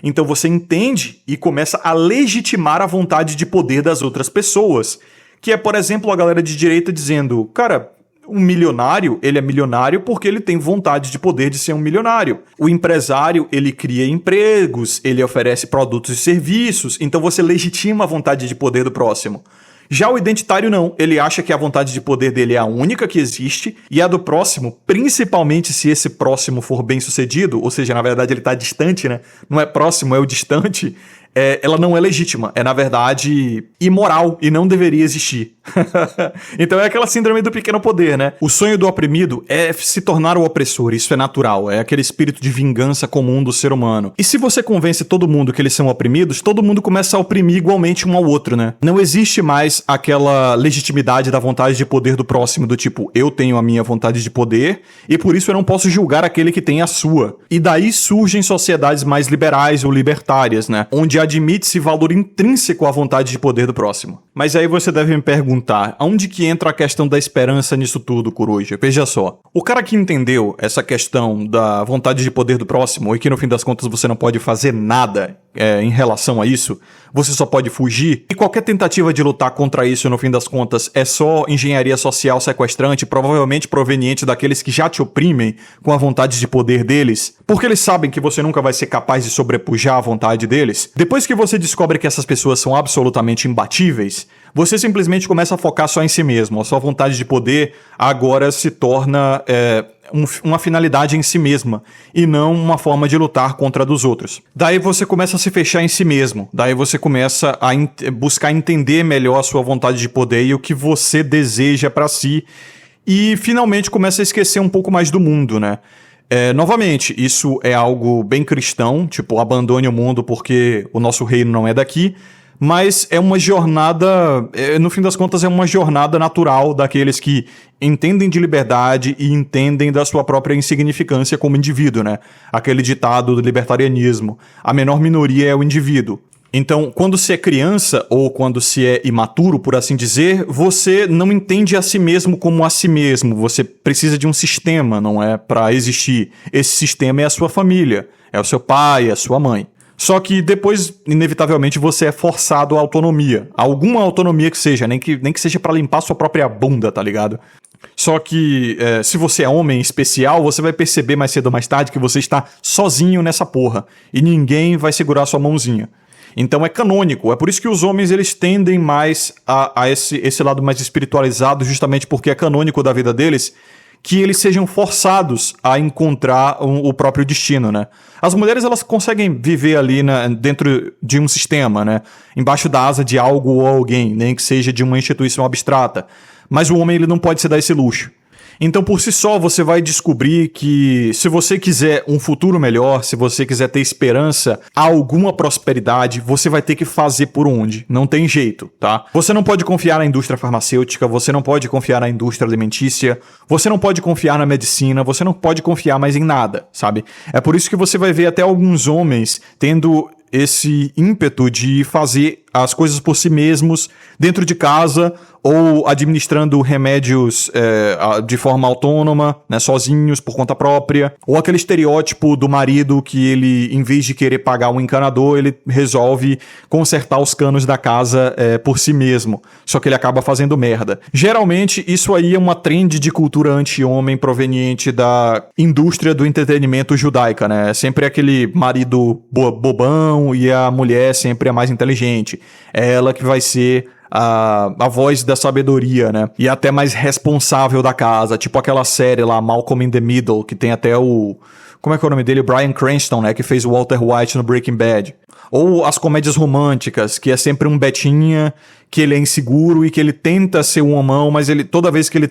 Então você entende e começa a legitimar a vontade de poder das outras pessoas, que é, por exemplo, a galera de direita dizendo, cara, um milionário, ele é milionário porque ele tem vontade de poder de ser um milionário. O empresário, ele cria empregos, ele oferece produtos e serviços, então você legitima a vontade de poder do próximo. Já o identitário não, ele acha que a vontade de poder dele é a única que existe e a do próximo, principalmente se esse próximo for bem sucedido, ou seja, na verdade ele está distante, né? Não é próximo, é o distante. Ela não é legítima, é na verdade imoral e não deveria existir. Então é aquela síndrome do pequeno poder, né? O sonho do oprimido é se tornar o opressor, isso é natural, é aquele espírito de vingança comum do ser humano. E se você convence todo mundo que eles são oprimidos, todo mundo começa a oprimir igualmente um ao outro, né? Não existe mais aquela legitimidade da vontade de poder do próximo, do tipo, eu tenho a minha vontade de poder e por isso eu não posso julgar aquele que tem a sua. E daí surgem sociedades mais liberais ou libertárias, né? Onde admite-se valor intrínseco à vontade de poder do próximo. Mas aí você deve me perguntar, aonde que entra a questão da esperança nisso tudo, Coruja? Veja só, o cara que entendeu essa questão da vontade de poder do próximo e que no fim das contas você não pode fazer nada em relação a isso, você só pode fugir, e qualquer tentativa de lutar contra isso no fim das contas é só engenharia social sequestrante, provavelmente proveniente daqueles que já te oprimem com a vontade de poder deles, porque eles sabem que você nunca vai ser capaz de sobrepujar a vontade deles. Depois que você descobre que essas pessoas são absolutamente imbatíveis, você simplesmente começa a focar só em si mesmo. A sua vontade de poder agora se torna uma finalidade em si mesma e não uma forma de lutar contra a dos outros. Daí você começa a se fechar em si mesmo. Daí você começa a buscar entender melhor a sua vontade de poder e o que você deseja pra si. E finalmente começa a esquecer um pouco mais do mundo, né? Novamente, isso é algo bem cristão, tipo, abandone o mundo porque o nosso reino não é daqui. Mas é uma jornada, no fim das contas, é uma jornada natural daqueles que entendem de liberdade e entendem da sua própria insignificância como indivíduo, né? Aquele ditado do libertarianismo, a menor minoria é o indivíduo. Então, quando se é criança, ou quando se é imaturo, por assim dizer, você não entende a si mesmo como a si mesmo. Você precisa de um sistema, não é? Para existir. Esse sistema é a sua família, é o seu pai, é a sua mãe. Só que depois, inevitavelmente, você é forçado à autonomia. Alguma autonomia que seja, nem que seja pra limpar sua própria bunda, tá ligado? Só que, se você é homem especial, você vai perceber mais cedo ou mais tarde que você está sozinho nessa porra. E ninguém vai segurar sua mãozinha. Então é canônico. É por isso que os homens eles tendem mais a esse lado mais espiritualizado, justamente porque é canônico da vida deles, que eles sejam forçados a encontrar o próprio destino, né? As mulheres, elas conseguem viver ali dentro de um sistema, né? Embaixo da asa de algo ou alguém, nem que seja de uma instituição abstrata. Mas o homem, ele não pode se dar esse luxo. Então, por si só, você vai descobrir que se você quiser um futuro melhor, se você quiser ter esperança, alguma prosperidade, você vai ter que fazer por onde. Não tem jeito, tá? Você não pode confiar na indústria farmacêutica, você não pode confiar na indústria alimentícia, você não pode confiar na medicina, você não pode confiar mais em nada, sabe? É por isso que você vai ver até alguns homens tendo esse ímpeto de fazer as coisas por si mesmos dentro de casa ou administrando remédios de forma autônoma, né, sozinhos, por conta própria, ou aquele estereótipo do marido que ele, em vez de querer pagar um encanador, ele resolve consertar os canos da casa por si mesmo, só que ele acaba fazendo merda. Geralmente, isso aí é uma trend de cultura anti-homem proveniente da indústria do entretenimento judaica, né? É sempre aquele marido bobão e a mulher sempre a mais inteligente. É ela que vai ser a voz da sabedoria, né? E até mais responsável da casa. Tipo aquela série lá, Malcolm in the Middle, que tem até o... Como é que é o nome dele? Bryan Cranston, né? Que fez o Walter White no Breaking Bad. Ou as comédias românticas, que é sempre um betinha, que ele é inseguro e que ele tenta ser um homão, mas ele toda vez que ele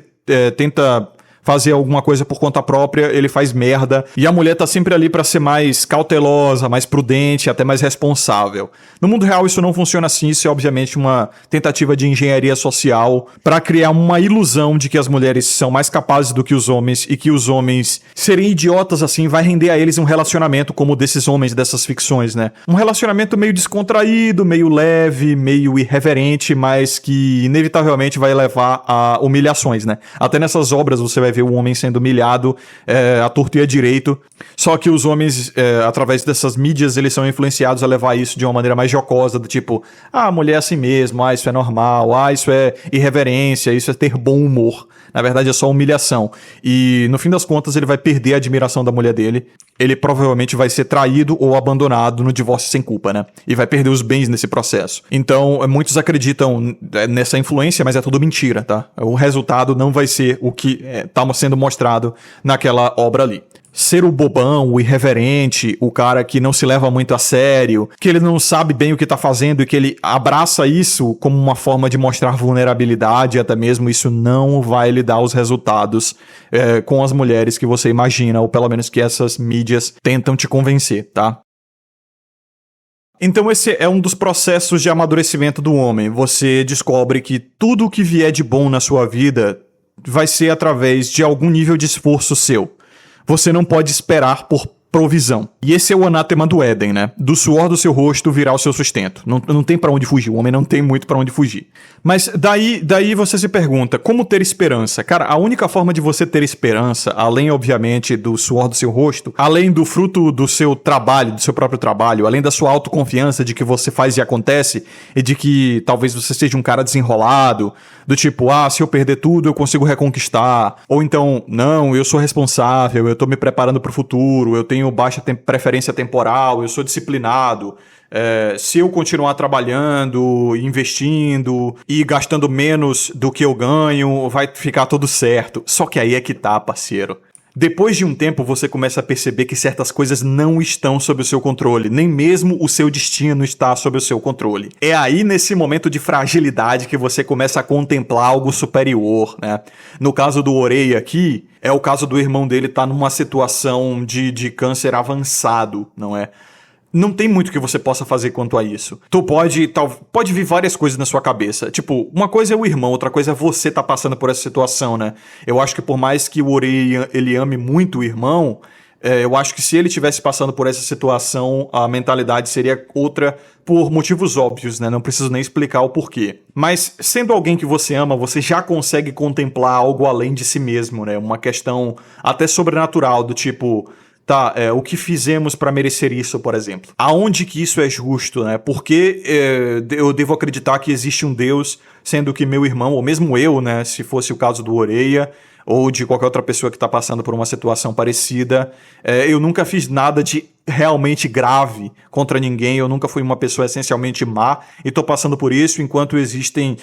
tenta fazer alguma coisa por conta própria, ele faz merda. E a mulher tá sempre ali pra ser mais cautelosa, mais prudente, até mais responsável. No mundo real isso não funciona assim, isso é obviamente uma tentativa de engenharia social pra criar uma ilusão de que as mulheres são mais capazes do que os homens e que os homens serem idiotas assim vai render a eles um relacionamento como o desses homens dessas ficções, né? Um relacionamento meio descontraído, meio leve, meio irreverente, mas que inevitavelmente vai levar a humilhações, né? Até nessas obras você vai ver o homem sendo humilhado à torto e à direito. Só que os homens, através dessas mídias, eles são influenciados a levar isso de uma maneira mais jocosa, do tipo, a mulher é assim mesmo, isso é normal, isso é irreverência, isso é ter bom humor. Na verdade é só humilhação. E no fim das contas ele vai perder a admiração da mulher dele. Ele provavelmente vai ser traído ou abandonado no divórcio sem culpa, né? E vai perder os bens nesse processo. Então, muitos acreditam nessa influência, mas é tudo mentira, tá? O resultado não vai ser o que tá sendo mostrado naquela obra ali. Ser o bobão, o irreverente, o cara que não se leva muito a sério, que ele não sabe bem o que tá fazendo e que ele abraça isso como uma forma de mostrar vulnerabilidade, até mesmo isso não vai lhe dar os resultados com as mulheres que você imagina, ou pelo menos que essas mídias tentam te convencer, tá? Então esse é um dos processos de amadurecimento do homem. Você descobre que tudo o que vier de bom na sua vida vai ser através de algum nível de esforço seu. Você não pode esperar por provisão. E esse é o anátema do Éden, né? Do suor do seu rosto virá o seu sustento. Não tem pra onde fugir. O homem não tem muito pra onde fugir. Mas daí você se pergunta, como ter esperança? Cara, a única forma de você ter esperança, além, obviamente, do suor do seu rosto, além do fruto do seu trabalho, do seu próprio trabalho, além da sua autoconfiança de que você faz e acontece, e de que talvez você seja um cara desenrolado, do tipo, se eu perder tudo eu consigo reconquistar. Ou então, não, eu sou responsável, eu tô me preparando pro futuro, eu tenho baixa preferência temporal, eu sou disciplinado. Se eu continuar trabalhando, investindo e gastando menos do que eu ganho, vai ficar tudo certo. Só que aí é que tá, parceiro. Depois de um tempo, você começa a perceber que certas coisas não estão sob o seu controle, nem mesmo o seu destino está sob o seu controle. É aí, nesse momento de fragilidade, que você começa a contemplar algo superior, né? No caso do Oreia aqui, é o caso do irmão dele estar numa situação de câncer avançado, não é? Não tem muito que você possa fazer quanto a isso. Tu pode vir várias coisas na sua cabeça. Tipo, uma coisa é o irmão, outra coisa é você tá passando por essa situação, né? Eu acho que por mais que o Orei ele ame muito o irmão, eu acho que se ele estivesse passando por essa situação, a mentalidade seria outra por motivos óbvios, né? Não preciso nem explicar o porquê. Mas, sendo alguém que você ama, você já consegue contemplar algo além de si mesmo, né? Uma questão até sobrenatural, do tipo... o que fizemos pra merecer isso, por exemplo? Aonde que isso é justo, né? Porque eu devo acreditar que existe um Deus, sendo que meu irmão, ou mesmo eu, né? Se fosse o caso do Oreia, ou de qualquer outra pessoa que tá passando por uma situação parecida, eu nunca fiz nada de realmente grave contra ninguém, eu nunca fui uma pessoa essencialmente má, e tô passando por isso enquanto existem,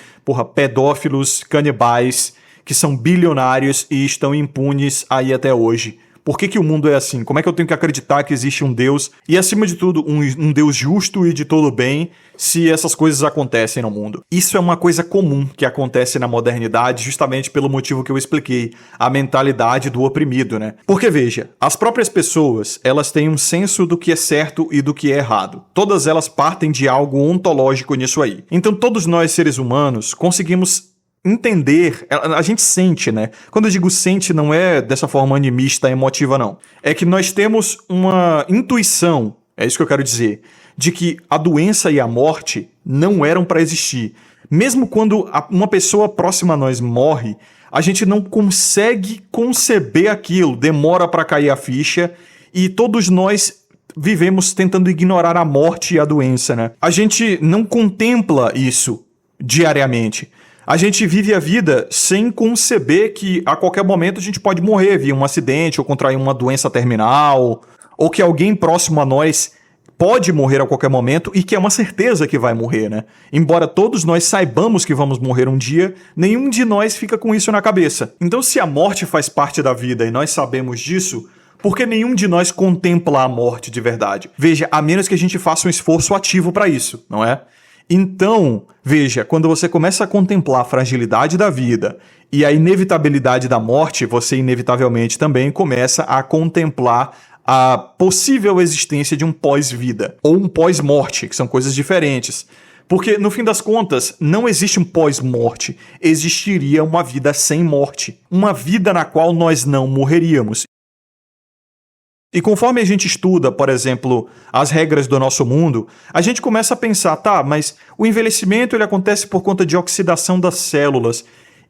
pedófilos, canibais, que são bilionários e estão impunes aí até hoje. Por que o mundo é assim? Como é que eu tenho que acreditar que existe um Deus, e acima de tudo, um Deus justo e de todo bem, se essas coisas acontecem no mundo? Isso é uma coisa comum que acontece na modernidade, justamente pelo motivo que eu expliquei, a mentalidade do oprimido, né? Porque, veja, as próprias pessoas, elas têm um senso do que é certo e do que é errado. Todas elas partem de algo ontológico nisso aí. Então, todos nós, seres humanos, conseguimos entender, a gente sente, né? Quando eu digo sente, não é dessa forma animista, emotiva, não. É que nós temos uma intuição, é isso que eu quero dizer, de que a doença e a morte não eram para existir. Mesmo quando uma pessoa próxima a nós morre, a gente não consegue conceber aquilo, demora para cair a ficha, e todos nós vivemos tentando ignorar a morte e a doença, né? A gente não contempla isso diariamente. A gente vive a vida sem conceber que a qualquer momento a gente pode morrer via um acidente ou contrair uma doença terminal, ou que alguém próximo a nós pode morrer a qualquer momento e que é uma certeza que vai morrer, né? Embora todos nós saibamos que vamos morrer um dia, nenhum de nós fica com isso na cabeça. Então, se a morte faz parte da vida e nós sabemos disso, por que nenhum de nós contempla a morte de verdade? Veja, a menos que a gente faça um esforço ativo para isso, não é? Então, veja, quando você começa a contemplar a fragilidade da vida e a inevitabilidade da morte, você inevitavelmente também começa a contemplar a possível existência de um pós-vida ou um pós-morte, que são coisas diferentes. Porque, no fim das contas, não existe um pós-morte, existiria uma vida sem morte, uma vida na qual nós não morreríamos. E conforme a gente estuda, por exemplo, as regras do nosso mundo, a gente começa a pensar, tá, mas o envelhecimento ele acontece por conta de oxidação das células.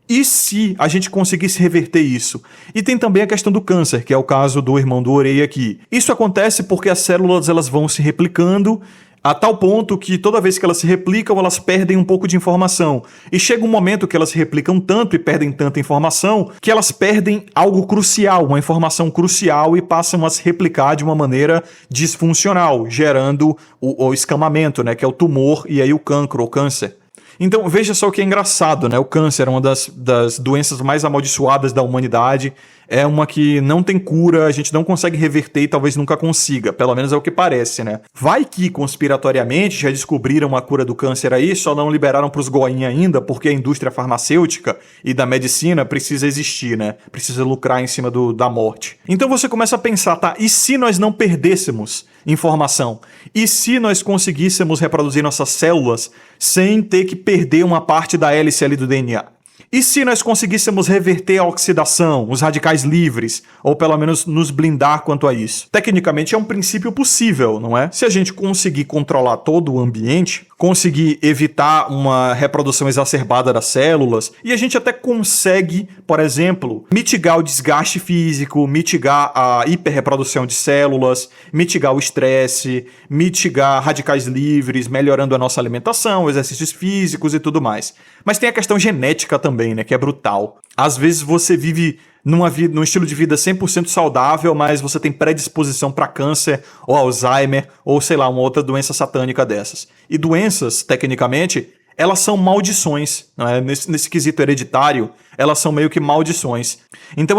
E se a gente conseguisse reverter isso? E tem também a questão do câncer, que é o caso do irmão do Oreia aqui. Isso acontece porque as células elas vão se replicando a tal ponto que toda vez que elas se replicam, elas perdem um pouco de informação. E chega um momento que elas se replicam tanto e perdem tanta informação que elas perdem algo crucial, uma informação crucial e passam a se replicar de uma maneira disfuncional, gerando o escamamento, né, que é o tumor e aí o cancro ou câncer. Então, veja só o que é engraçado, né? O câncer é uma das doenças mais amaldiçoadas da humanidade. É uma que não tem cura, a gente não consegue reverter e talvez nunca consiga. Pelo menos é o que parece, né? Vai que, conspiratoriamente, já descobriram a cura do câncer aí, só não liberaram pros goinha ainda, porque a indústria farmacêutica e da medicina precisa existir, né? Precisa lucrar em cima da morte. Então você começa a pensar, tá? E se nós não perdêssemos informação? E se nós conseguíssemos reproduzir nossas células sem ter que perder uma parte da hélice ali do DNA? E se nós conseguíssemos reverter a oxidação, os radicais livres, ou pelo menos nos blindar quanto a isso? Tecnicamente é um princípio possível, não é? Se a gente conseguir controlar todo o ambiente, conseguir evitar uma reprodução exacerbada das células, e a gente até consegue, por exemplo, mitigar o desgaste físico, mitigar a hiperreprodução de células, mitigar o estresse, mitigar radicais livres, melhorando a nossa alimentação, exercícios físicos e tudo mais. Mas tem a questão genética também, né, que é brutal. Às vezes você vive num estilo de vida 100% saudável, mas você tem predisposição para câncer ou Alzheimer ou, sei lá, uma outra doença satânica dessas. E doenças, tecnicamente, elas são maldições, não é? Nesse quesito hereditário, elas são meio que maldições. Então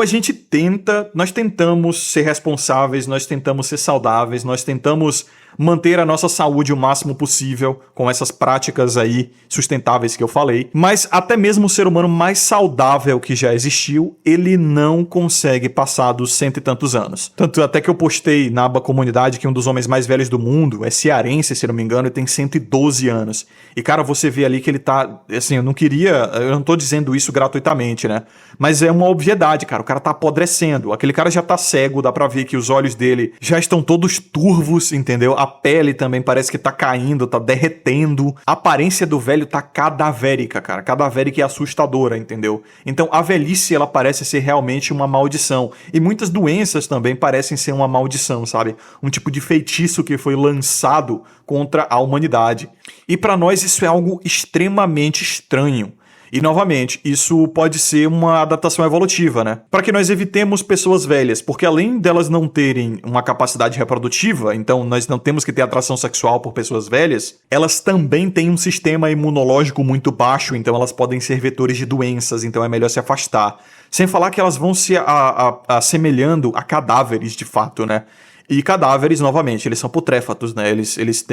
nós tentamos ser responsáveis, nós tentamos ser saudáveis, nós tentamos manter a nossa saúde o máximo possível com essas práticas aí sustentáveis que eu falei, mas até mesmo o ser humano mais saudável que já existiu, ele não consegue passar dos 100 e tantos anos. Tanto até que eu postei na aba comunidade que um dos homens mais velhos do mundo é cearense, se não me engano, e tem 112 anos. E cara, você vê ali que ele tá, assim, eu não tô dizendo isso gratuitamente, né? Mas é uma obviedade, cara, o cara tá apodrecendo, aquele cara já tá cego, dá pra ver que os olhos dele já estão todos turvos, entendeu? A pele também parece que tá caindo, tá derretendo. A aparência do velho tá cadavérica, cara. Cadavérica e assustadora, entendeu? Então a velhice, ela parece ser realmente uma maldição. E muitas doenças também parecem ser uma maldição, sabe? Um tipo de feitiço que foi lançado contra a humanidade. E pra nós isso é algo extremamente estranho. E, novamente, isso pode ser uma adaptação evolutiva, né? Para que nós evitemos pessoas velhas, porque além delas não terem uma capacidade reprodutiva, então nós não temos que ter atração sexual por pessoas velhas, elas também têm um sistema imunológico muito baixo, então elas podem ser vetores de doenças, então é melhor se afastar. Sem falar que elas vão se assemelhando a cadáveres, de fato, né? E cadáveres, novamente, eles são putréfatos, né? Eles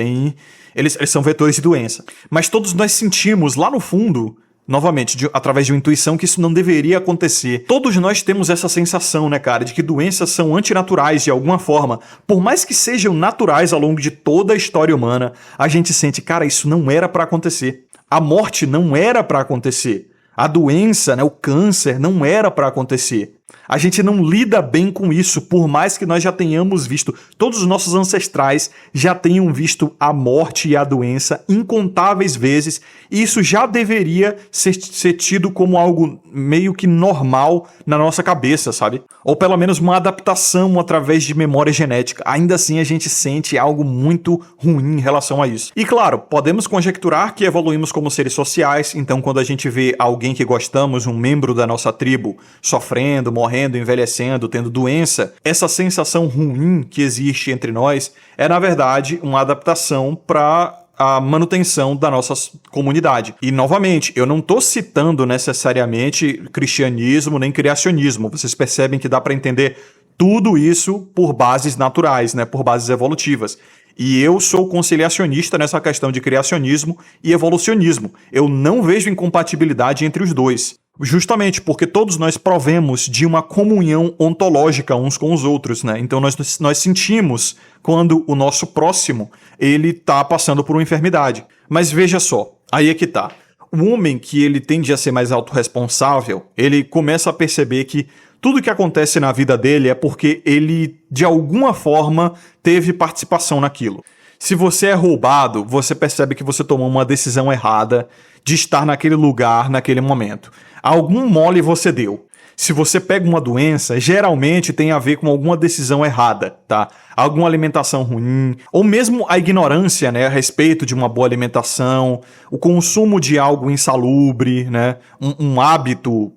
são vetores de doença. Mas todos nós sentimos lá no fundo, novamente, através de uma intuição, que isso não deveria acontecer. Todos nós temos essa sensação, né, cara, de que doenças são antinaturais de alguma forma. Por mais que sejam naturais ao longo de toda a história humana, a gente sente, cara, isso não era pra acontecer. A morte não era pra acontecer. A doença, né, o câncer, não era pra acontecer. A gente não lida bem com isso, por mais que nós já tenhamos visto, todos os nossos ancestrais já tenham visto a morte e a doença incontáveis vezes, e isso já deveria ser tido como algo meio que normal na nossa cabeça, sabe? Ou pelo menos uma adaptação através de memória genética. Ainda assim a gente sente algo muito ruim em relação a isso. E claro, podemos conjecturar que evoluímos como seres sociais, então quando a gente vê alguém que gostamos, um membro da nossa tribo, sofrendo, morrendo, envelhecendo, tendo doença, essa sensação ruim que existe entre nós é, na verdade, uma adaptação para a manutenção da nossa comunidade. E, novamente, eu não estou citando necessariamente cristianismo nem criacionismo. Vocês percebem que dá para entender tudo isso por bases naturais, né? Por bases evolutivas. E eu sou conciliacionista nessa questão de criacionismo e evolucionismo. Eu não vejo incompatibilidade entre os dois. Justamente porque todos nós provemos de uma comunhão ontológica uns com os outros, né? Então nós sentimos quando o nosso próximo ele tá passando por uma enfermidade. Mas veja só, aí é que tá. O homem que ele tende a ser mais autorresponsável, ele começa a perceber que tudo que acontece na vida dele é porque ele, de alguma forma, teve participação naquilo. Se você é roubado, você percebe que você tomou uma decisão errada de estar naquele lugar, naquele momento. Algum mole você deu. Se você pega uma doença, geralmente tem a ver com alguma decisão errada, tá? Alguma alimentação ruim, ou mesmo a ignorância, né, a respeito de uma boa alimentação, o consumo de algo insalubre, né, um hábito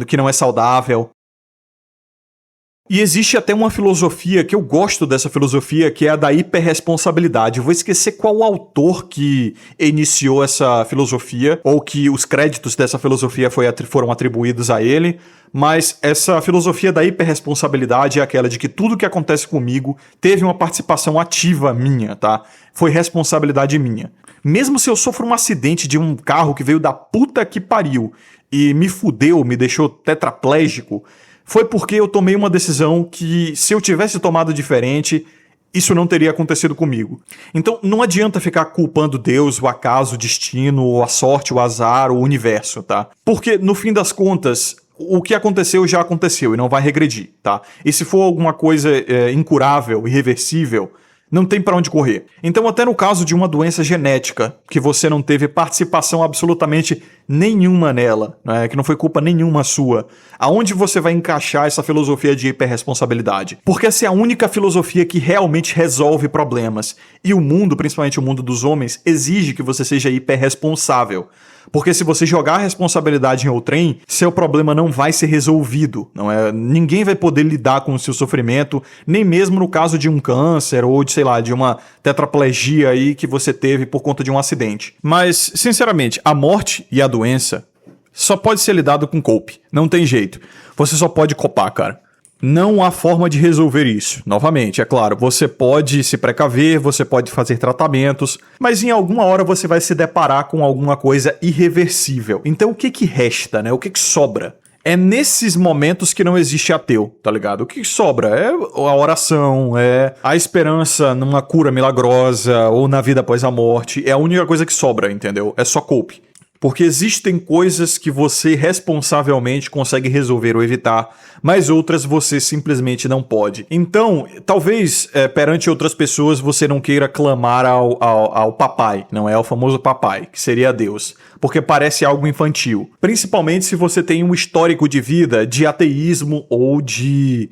que não é saudável. E existe até uma filosofia, que eu gosto dessa filosofia, que é a da hiperresponsabilidade. Eu vou esquecer qual autor que iniciou essa filosofia, ou que os créditos dessa filosofia foram atribuídos a ele, mas essa filosofia da hiperresponsabilidade é aquela de que tudo que acontece comigo teve uma participação ativa minha, tá? Foi responsabilidade minha. Mesmo se eu sofro um acidente de um carro que veio da puta que pariu e me fudeu, me deixou tetraplégico, foi porque eu tomei uma decisão que, se eu tivesse tomado diferente, isso não teria acontecido comigo. Então, não adianta ficar culpando Deus, o acaso, o destino, a sorte, o azar, o universo, tá? Porque, no fim das contas, o que aconteceu já aconteceu e não vai regredir, tá? E se for alguma coisa incurável, irreversível, não tem pra onde correr. Então, até no caso de uma doença genética, que você não teve participação absolutamente nenhuma nela, né, que não foi culpa nenhuma sua, aonde você vai encaixar essa filosofia de hiperresponsabilidade? Porque essa é a única filosofia que realmente resolve problemas. E o mundo, principalmente o mundo dos homens, exige que você seja hiperresponsável. Porque se você jogar a responsabilidade em outrem, seu problema não vai ser resolvido. Não é? Ninguém vai poder lidar com o seu sofrimento, nem mesmo no caso de um câncer ou de, sei lá, de uma tetraplegia aí que você teve por conta de um acidente. Mas, sinceramente, a morte e a doença só pode ser lidado com cope. Não tem jeito. Você só pode copar, cara. Não há forma de resolver isso. Novamente, é claro, você pode se precaver, você pode fazer tratamentos, mas em alguma hora você vai se deparar com alguma coisa irreversível. Então o que resta, né? O que sobra? É nesses momentos que não existe ateu, tá ligado? O que sobra é a oração, é a esperança numa cura milagrosa ou na vida após a morte. É a única coisa que sobra, entendeu? É só cope. Porque existem coisas que você responsavelmente consegue resolver ou evitar, mas outras você simplesmente não pode. Então, talvez perante outras pessoas você não queira clamar ao papai, não é? Ao famoso papai, que seria Deus. Porque parece algo infantil. Principalmente se você tem um histórico de vida de ateísmo ou de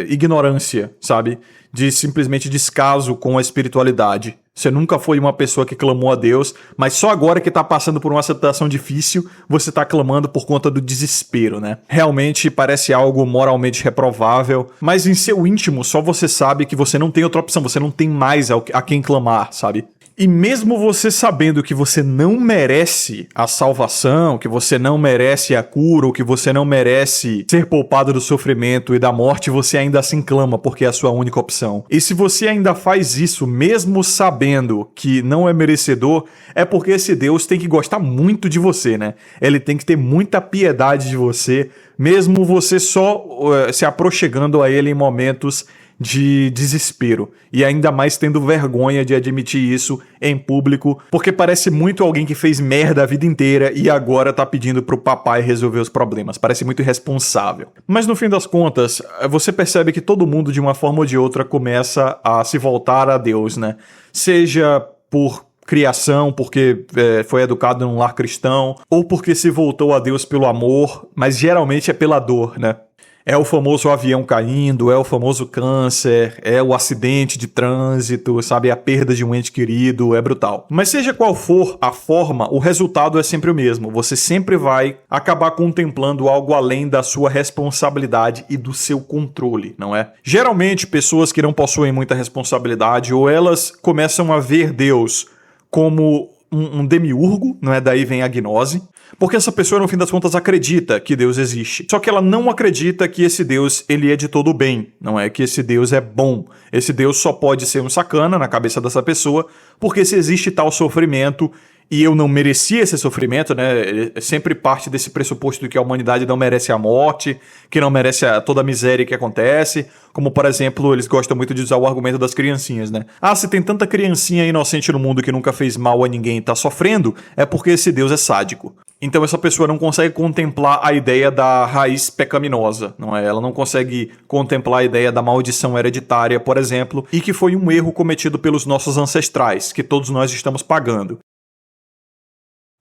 ignorância, sabe? De simplesmente descaso com a espiritualidade. Você nunca foi uma pessoa que clamou a Deus, mas só agora que tá passando por uma situação difícil, você tá clamando por conta do desespero, né? Realmente parece algo moralmente reprovável, mas em seu íntimo só você sabe que você não tem outra opção, você não tem mais a quem clamar, sabe? E mesmo você sabendo que você não merece a salvação, que você não merece a cura, ou que você não merece ser poupado do sofrimento e da morte, você ainda assim clama porque é a sua única opção. E se você ainda faz isso, mesmo sabendo que não é merecedor, é porque esse Deus tem que gostar muito de você, né? Ele tem que ter muita piedade de você, mesmo você só se aproximando a ele em momentos de desespero, e ainda mais tendo vergonha de admitir isso em público, porque parece muito alguém que fez merda a vida inteira e agora tá pedindo pro papai resolver os problemas. Parece muito irresponsável. Mas no fim das contas, você percebe que todo mundo de uma forma ou de outra começa a se voltar a Deus, né? Seja por criação, porque foi educado num lar cristão, ou porque se voltou a Deus pelo amor, mas geralmente é pela dor, né? É o famoso avião caindo, é o famoso câncer, é o acidente de trânsito, sabe? A perda de um ente querido, é brutal. Mas seja qual for a forma, o resultado é sempre o mesmo. Você sempre vai acabar contemplando algo além da sua responsabilidade e do seu controle, não é? Geralmente, pessoas que não possuem muita responsabilidade, ou elas começam a ver Deus como um demiurgo, não é? Daí vem a gnose. Porque essa pessoa, no fim das contas, acredita que Deus existe. Só que ela não acredita que esse Deus, ele é de todo bem. Não é que esse Deus é bom. Esse Deus só pode ser um sacana na cabeça dessa pessoa, porque se existe tal sofrimento e eu não merecia esse sofrimento, né? É sempre parte desse pressuposto de que a humanidade não merece a morte, que não merece toda a miséria que acontece. Como, por exemplo, eles gostam muito de usar o argumento das criancinhas, né? Ah, se tem tanta criancinha inocente no mundo que nunca fez mal a ninguém e tá sofrendo, é porque esse Deus é sádico. Então essa pessoa não consegue contemplar a ideia da raiz pecaminosa, não é? Ela não consegue contemplar a ideia da maldição hereditária, por exemplo, e que foi um erro cometido pelos nossos ancestrais, que todos nós estamos pagando.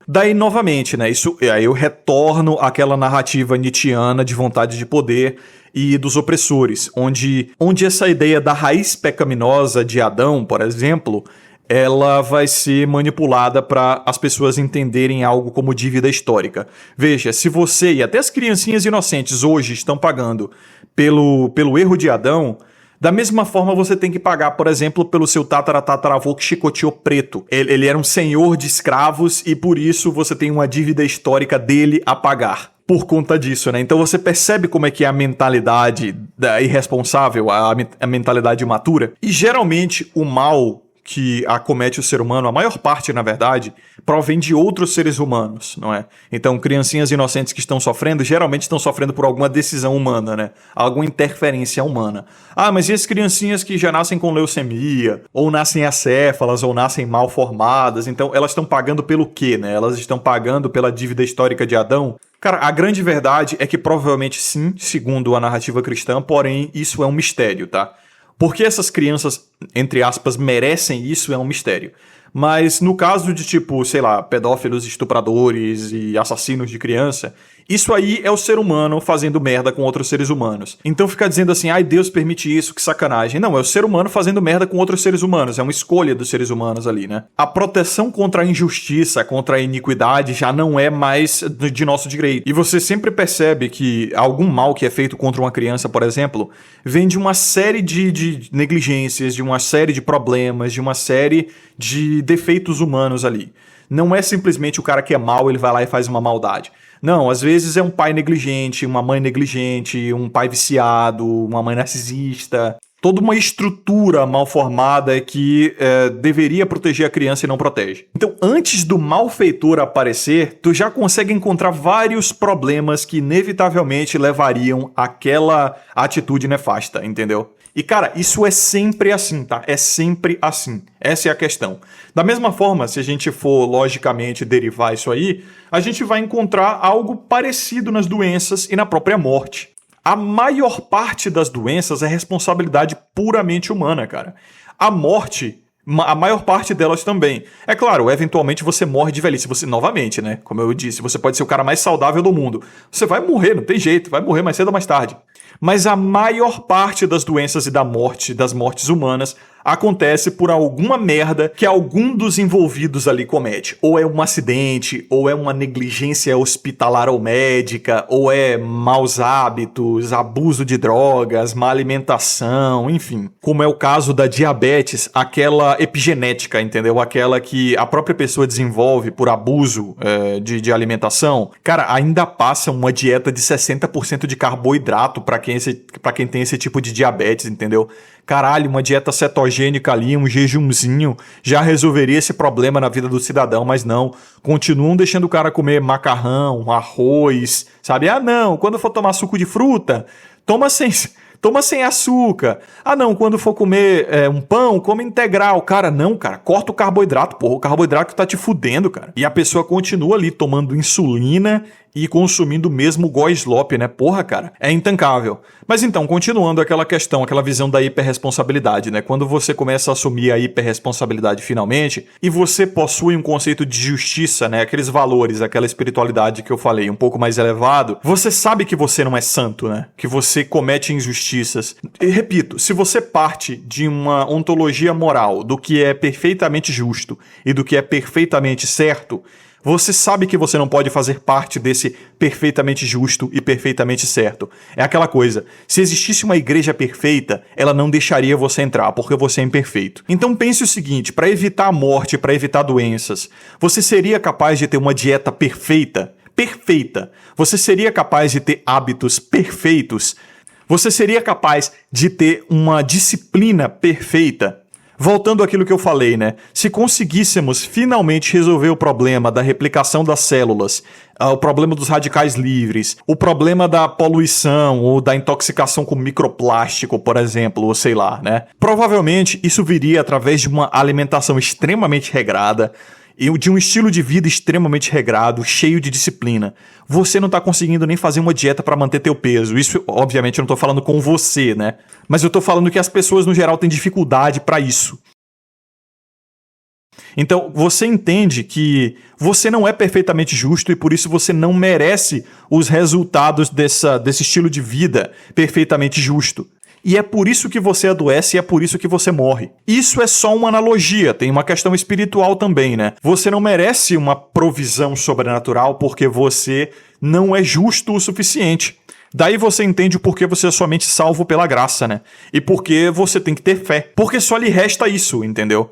Daí, novamente, né, aí eu retorno àquela narrativa nietzschiana de vontade de poder e dos opressores, onde essa ideia da raiz pecaminosa de Adão, por exemplo, ela vai ser manipulada para as pessoas entenderem algo como dívida histórica. Veja, se você e até as criancinhas inocentes hoje estão pagando pelo erro de Adão, da mesma forma você tem que pagar, por exemplo, pelo seu tataravô que chicoteou preto. Ele era um senhor de escravos e por isso você tem uma dívida histórica dele a pagar. Por conta disso, né? Então você percebe como é que é a mentalidade irresponsável, a mentalidade imatura. E geralmente o mal que acomete o ser humano, a maior parte, na verdade, provém de outros seres humanos, não é? Então, criancinhas inocentes que estão sofrendo, geralmente estão sofrendo por alguma decisão humana, né? Alguma interferência humana. Ah, mas e as criancinhas que já nascem com leucemia, ou nascem acéfalas, ou nascem mal formadas, então elas estão pagando pelo quê, né? Elas estão pagando pela dívida histórica de Adão? Cara, a grande verdade é que provavelmente sim, segundo a narrativa cristã, porém isso é um mistério, tá? Por que essas crianças, entre aspas, merecem isso é um mistério. Mas no caso de, tipo, sei lá, pedófilos, estupradores e assassinos de criança, isso aí é o ser humano fazendo merda com outros seres humanos. Então ficar dizendo assim, ai, Deus permite isso, que sacanagem. Não, é o ser humano fazendo merda com outros seres humanos. É uma escolha dos seres humanos ali, né? A proteção contra a injustiça, contra a iniquidade, já não é mais de nosso direito. E você sempre percebe que algum mal que é feito contra uma criança, por exemplo, vem de uma série de negligências, de uma série de problemas, de uma série de defeitos humanos ali. Não é simplesmente o cara que é mau, ele vai lá e faz uma maldade. Não, às vezes é um pai negligente, uma mãe negligente, um pai viciado, uma mãe narcisista. Toda uma estrutura mal formada que deveria proteger a criança e não protege. Então, antes do malfeitor aparecer, tu já consegue encontrar vários problemas que inevitavelmente levariam àquela atitude nefasta, entendeu? E, cara, isso é sempre assim, tá? É sempre assim. Essa é a questão. Da mesma forma, se a gente for logicamente derivar isso aí, a gente vai encontrar algo parecido nas doenças e na própria morte. A maior parte das doenças é responsabilidade puramente humana, cara. A morte, a maior parte delas também. É claro, eventualmente você morre de velhice. Você, novamente, né? Como eu disse, você pode ser o cara mais saudável do mundo. Você vai morrer, não tem jeito. Vai morrer mais cedo ou mais tarde. Mas a maior parte das doenças e das mortes humanas acontece por alguma merda que algum dos envolvidos ali comete. Ou é um acidente, ou é uma negligência hospitalar ou médica, ou é maus hábitos, abuso de drogas, má alimentação, enfim. Como é o caso da diabetes, aquela epigenética, entendeu? Aquela que a própria pessoa desenvolve por abuso de alimentação. Cara, ainda passa uma dieta de 60% de carboidrato pra quem tem esse tipo de diabetes, entendeu? Caralho, uma dieta cetogênica ali, um jejumzinho, já resolveria esse problema na vida do cidadão, mas não. Continuam deixando o cara comer macarrão, arroz, sabe? Ah, não, quando for tomar suco de fruta, toma toma sem açúcar. Ah, não, quando for comer um pão, come integral. Cara, não, cara, corta o carboidrato, porra, o carboidrato tá te fudendo, cara. E a pessoa continua ali tomando insulina e consumindo o mesmo Goislop, né? Porra, cara, é intancável. Mas então, continuando aquela questão, aquela visão da hiperresponsabilidade, né? Quando você começa a assumir a hiperresponsabilidade finalmente, e você possui um conceito de justiça, né? Aqueles valores, aquela espiritualidade que eu falei, um pouco mais elevado, você sabe que você não é santo, né? Que você comete injustiças. E repito, se você parte de uma ontologia moral do que é perfeitamente justo e do que é perfeitamente certo, você sabe que você não pode fazer parte desse perfeitamente justo e perfeitamente certo. É aquela coisa, se existisse uma igreja perfeita, ela não deixaria você entrar, porque você é imperfeito. Então pense o seguinte, para evitar a morte, para evitar doenças, você seria capaz de ter uma dieta perfeita? Perfeita. Você seria capaz de ter hábitos perfeitos? Você seria capaz de ter uma disciplina perfeita? Voltando àquilo que eu falei, né? Se conseguíssemos finalmente resolver o problema da replicação das células, o problema dos radicais livres, o problema da poluição ou da intoxicação com microplástico, por exemplo, ou sei lá, né? Provavelmente isso viria através de uma alimentação extremamente regrada, e de um estilo de vida extremamente regrado, cheio de disciplina. Você não está conseguindo nem fazer uma dieta para manter teu peso. Isso, obviamente, eu não estou falando com você, né? Mas eu estou falando que as pessoas, no geral, têm dificuldade para isso. Então, você entende que você não é perfeitamente justo e por isso você não merece os resultados desse estilo de vida perfeitamente justo. E é por isso que você adoece e é por isso que você morre. Isso é só uma analogia, tem uma questão espiritual também, né? Você não merece uma provisão sobrenatural porque você não é justo o suficiente. Daí você entende o porquê você é somente salvo pela graça, né? E porquê você tem que ter fé. Porque só lhe resta isso, entendeu?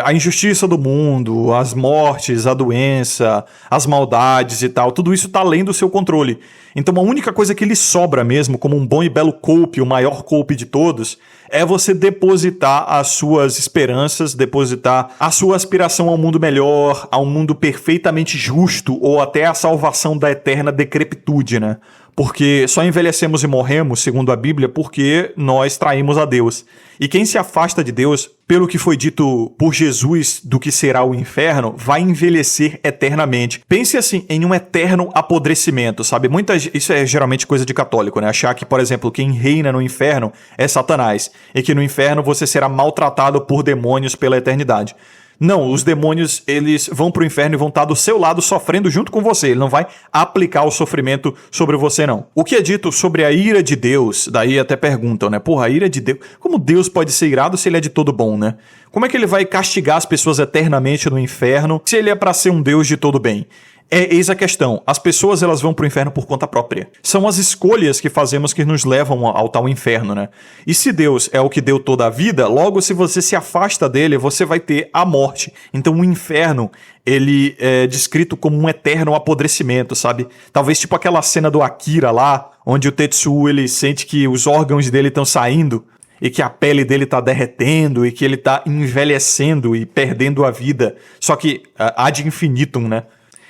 A injustiça do mundo, as mortes, a doença, as maldades e tal, tudo isso está além do seu controle. Então a única coisa que lhe sobra mesmo, como um bom e belo coupe, o maior coupe de todos, é você depositar as suas esperanças, depositar a sua aspiração ao mundo melhor, a um mundo perfeitamente justo, ou até a salvação da eterna decrepitude, né? Porque só envelhecemos e morremos, segundo a Bíblia, porque nós traímos a Deus. E quem se afasta de Deus, pelo que foi dito por Jesus do que será o inferno, vai envelhecer eternamente. Pense assim, em um eterno apodrecimento, sabe? Isso é geralmente coisa de católico, né? Achar que, por exemplo, quem reina no inferno é Satanás, e que no inferno você será maltratado por demônios pela eternidade. Não, os demônios, eles vão pro inferno e vão estar do seu lado sofrendo junto com você. Ele não vai aplicar o sofrimento sobre você, não. O que é dito sobre a ira de Deus, daí até perguntam, né? Porra, a ira de Deus... Como Deus pode ser irado se ele é de todo bom, né? Como é que ele vai castigar as pessoas eternamente no inferno se ele é pra ser um Deus de todo bem? Eis a questão. As pessoas, elas vão pro inferno por conta própria. São as escolhas que fazemos que nos levam ao tal inferno, né? E se Deus é o que deu toda a vida, logo se você se afasta dele, você vai ter a morte. Então o inferno, ele é descrito como um eterno apodrecimento, sabe? Talvez tipo aquela cena do Akira lá, onde o Tetsuo, ele sente que os órgãos dele estão saindo, e que a pele dele tá derretendo, e que ele tá envelhecendo e perdendo a vida. Só que ad infinitum, né?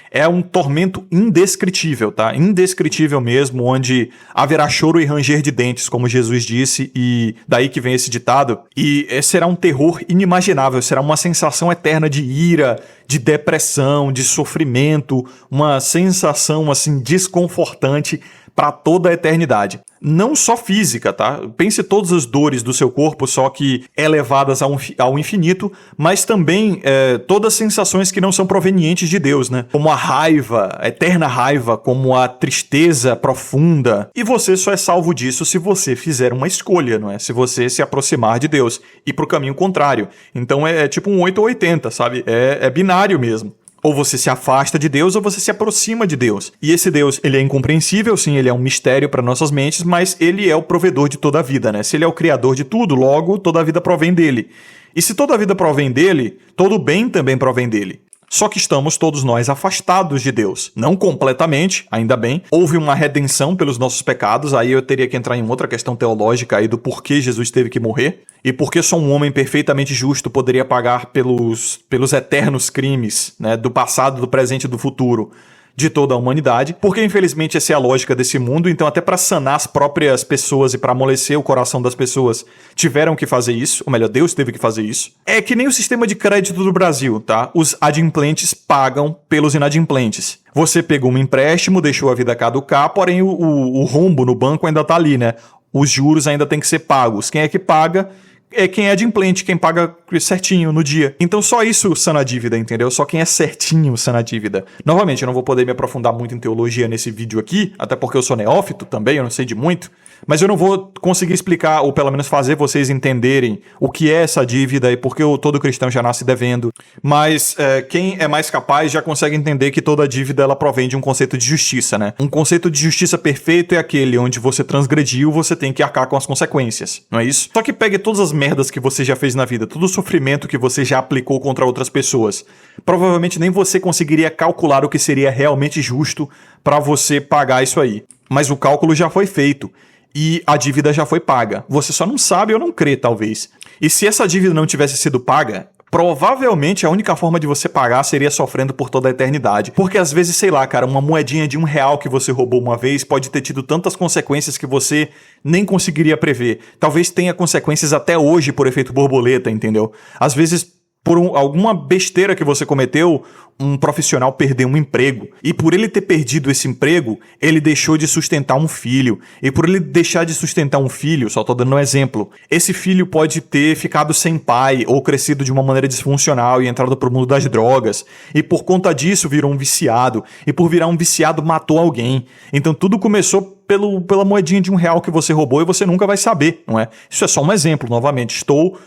É um tormento indescritível, tá? Indescritível mesmo, onde haverá choro e ranger de dentes, como Jesus disse, e daí que vem esse ditado. E será um terror inimaginável, será uma sensação eterna de ira, de depressão, de sofrimento, uma sensação, assim, desconfortante para toda a eternidade. Não só física, tá? Pense todas as dores do seu corpo, só que elevadas ao infinito, mas também todas as sensações que não são provenientes de Deus, né? Como a raiva, a eterna raiva, como a tristeza profunda. E você só é salvo disso se você fizer uma escolha, não é? Se você se aproximar de Deus, ir pro caminho contrário. Então é tipo um 8 ou 80, sabe? É binário mesmo. Ou você se afasta de Deus ou você se aproxima de Deus. E esse Deus, ele é incompreensível, sim, ele é um mistério para nossas mentes, mas ele é o provedor de toda a vida, né? Se ele é o criador de tudo, logo toda a vida provém dele. E se toda a vida provém dele, todo o bem também provém dele. Só que estamos todos nós afastados de Deus. Não completamente, ainda bem. Houve uma redenção pelos nossos pecados, aí eu teria que entrar em outra questão teológica aí do porquê Jesus teve que morrer. E porque só um homem perfeitamente justo poderia pagar pelos eternos crimes, né, do passado, do presente e do futuro de toda a humanidade, porque infelizmente essa é a lógica desse mundo, então até para sanar as próprias pessoas e para amolecer o coração das pessoas, tiveram que fazer isso, ou melhor, Deus teve que fazer isso. É que nem o sistema de crédito do Brasil, tá? Os adimplentes pagam pelos inadimplentes. Você pegou um empréstimo, deixou a vida caducar, porém o rombo no banco ainda tá ali, né? Os juros ainda tem que ser pagos. Quem é que paga? É quem é adimplente, quem paga certinho no dia. Então só isso sana a dívida, entendeu? Só quem é certinho sana a dívida. Novamente, eu não vou poder me aprofundar muito em teologia nesse vídeo aqui, até porque eu sou neófito também, eu não sei de muito. Mas eu não vou conseguir explicar, ou pelo menos fazer vocês entenderem o que é essa dívida e por que todo cristão já nasce devendo. Mas quem é mais capaz já consegue entender que toda dívida ela provém de um conceito de justiça, né? Um conceito de justiça perfeito é aquele onde você transgrediu, você tem que arcar com as consequências, não é isso? Só que pegue todas as merdas que você já fez na vida, todo o sofrimento que você já aplicou contra outras pessoas. Provavelmente nem você conseguiria calcular o que seria realmente justo para você pagar isso aí. Mas o cálculo já foi feito. E a dívida já foi paga. Você só não sabe ou não crê, talvez. E se essa dívida não tivesse sido paga, provavelmente a única forma de você pagar seria sofrendo por toda a eternidade. Porque às vezes, sei lá, cara, uma moedinha de R$1 que você roubou uma vez pode ter tido tantas consequências que você nem conseguiria prever. Talvez tenha consequências até hoje por efeito borboleta, entendeu? Às vezes, por alguma besteira que você cometeu, um profissional perdeu um emprego. E por ele ter perdido esse emprego, ele deixou de sustentar um filho. E por ele deixar de sustentar um filho, só tô dando um exemplo, esse filho pode ter ficado sem pai ou crescido de uma maneira disfuncional e entrado pro mundo das drogas. E por conta disso virou um viciado. E por virar um viciado matou alguém. Então tudo começou pela moedinha de R$1 que você roubou e você nunca vai saber, não é? Isso é só um exemplo, novamente. Estou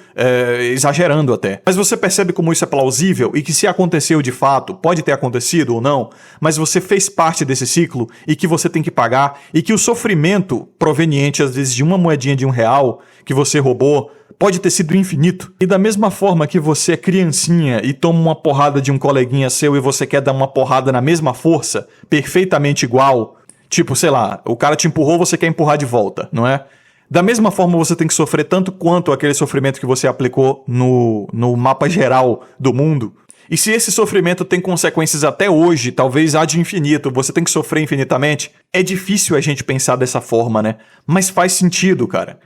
exagerando até. Mas você percebe como isso é plausível e que se aconteceu de fato, pode ter acontecido ou não, mas você fez parte desse ciclo e que você tem que pagar e que o sofrimento proveniente às vezes de uma moedinha de R$1 que você roubou pode ter sido infinito. E da mesma forma que você é criancinha e toma uma porrada de um coleguinha seu e você quer dar uma porrada na mesma força, perfeitamente igual, tipo, sei lá, o cara te empurrou, você quer empurrar de volta, não é? Da mesma forma você tem que sofrer tanto quanto aquele sofrimento que você aplicou no mapa geral do mundo. E se esse sofrimento tem consequências até hoje, talvez ad infinito, você tem que sofrer infinitamente, é difícil a gente pensar dessa forma, né? Mas faz sentido, cara.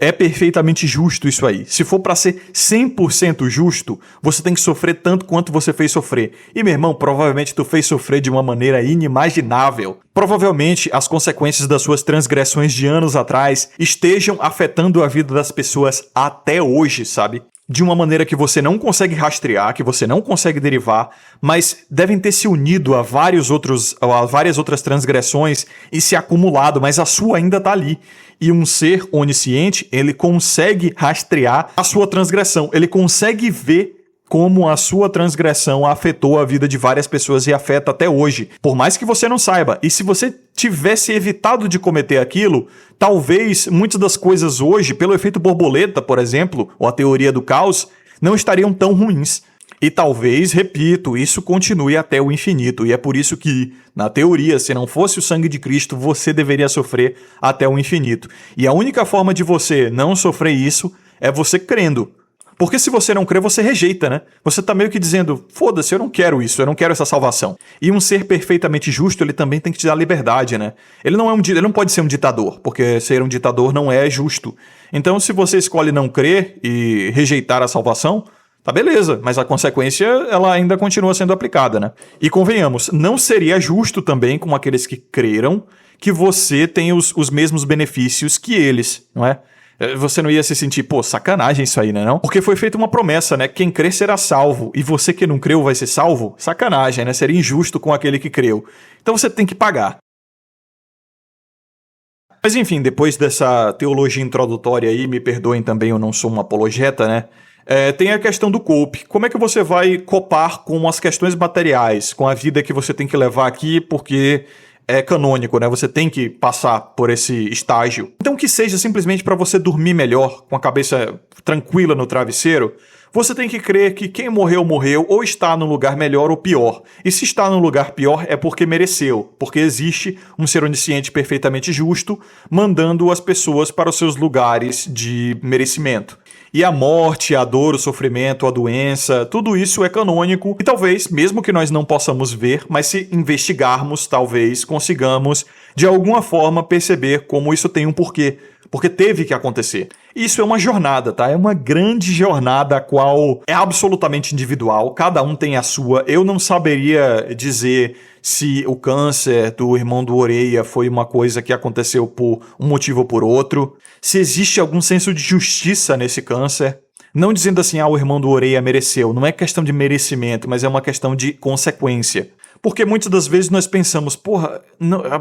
É perfeitamente justo isso aí. Se for pra ser 100% justo, você tem que sofrer tanto quanto você fez sofrer. E, meu irmão, provavelmente tu fez sofrer de uma maneira inimaginável. Provavelmente as consequências das suas transgressões de anos atrás estejam afetando a vida das pessoas até hoje, sabe? De uma maneira que você não consegue rastrear, que você não consegue derivar, mas devem ter se unido a várias outras transgressões e se acumulado, mas a sua ainda tá ali. E um ser onisciente, ele consegue rastrear a sua transgressão, ele consegue ver como a sua transgressão afetou a vida de várias pessoas e afeta até hoje, por mais que você não saiba. E se você tivesse evitado de cometer aquilo, talvez muitas das coisas hoje, pelo efeito borboleta, por exemplo, ou a teoria do caos, não estariam tão ruins. E talvez, repito, isso continue até o infinito. E é por isso que, na teoria, se não fosse o sangue de Cristo, você deveria sofrer até o infinito. E a única forma de você não sofrer isso é você crendo. Porque se você não crê, você rejeita, né? Você tá meio que dizendo, foda-se, eu não quero isso, eu não quero essa salvação. E um ser perfeitamente justo, ele também tem que te dar liberdade, né? Ele não pode ser um ditador, porque ser um ditador não é justo. Então, se você escolhe não crer e rejeitar a salvação, tá beleza, mas a consequência, ela ainda continua sendo aplicada, né? E convenhamos, não seria justo também com aqueles que creram que você tem os mesmos benefícios que eles, não é? Você não ia se sentir, pô, sacanagem isso aí, né não? Porque foi feita uma promessa, né? Quem crer será salvo. E você que não creu vai ser salvo? Sacanagem, né? Seria injusto com aquele que creu. Então você tem que pagar. Mas enfim, depois dessa teologia introdutória aí, me perdoem também, eu não sou um apologeta, né? Tem a questão do cope. Como é que você vai copar com as questões materiais, com a vida que você tem que levar aqui, porque é canônico, né? Você tem que passar por esse estágio. Então que seja simplesmente para você dormir melhor, com a cabeça tranquila no travesseiro, você tem que crer que quem morreu, morreu, ou está num lugar melhor ou pior. E se está num lugar pior é porque mereceu, porque existe um ser onisciente perfeitamente justo, mandando as pessoas para os seus lugares de merecimento. E a morte, a dor, o sofrimento, a doença, tudo isso é canônico. E talvez, mesmo que nós não possamos ver, mas se investigarmos, talvez consigamos, de alguma forma, perceber como isso tem um porquê. Porque teve que acontecer. Isso é uma jornada, tá? É uma grande jornada a qual é absolutamente individual. Cada um tem a sua. Eu não saberia dizer se o câncer do irmão do Oreia foi uma coisa que aconteceu por um motivo ou por outro. Se existe algum senso de justiça nesse câncer. Não dizendo assim, o irmão do Oreia mereceu. Não é questão de merecimento, mas é uma questão de consequência. Porque muitas das vezes nós pensamos, porra,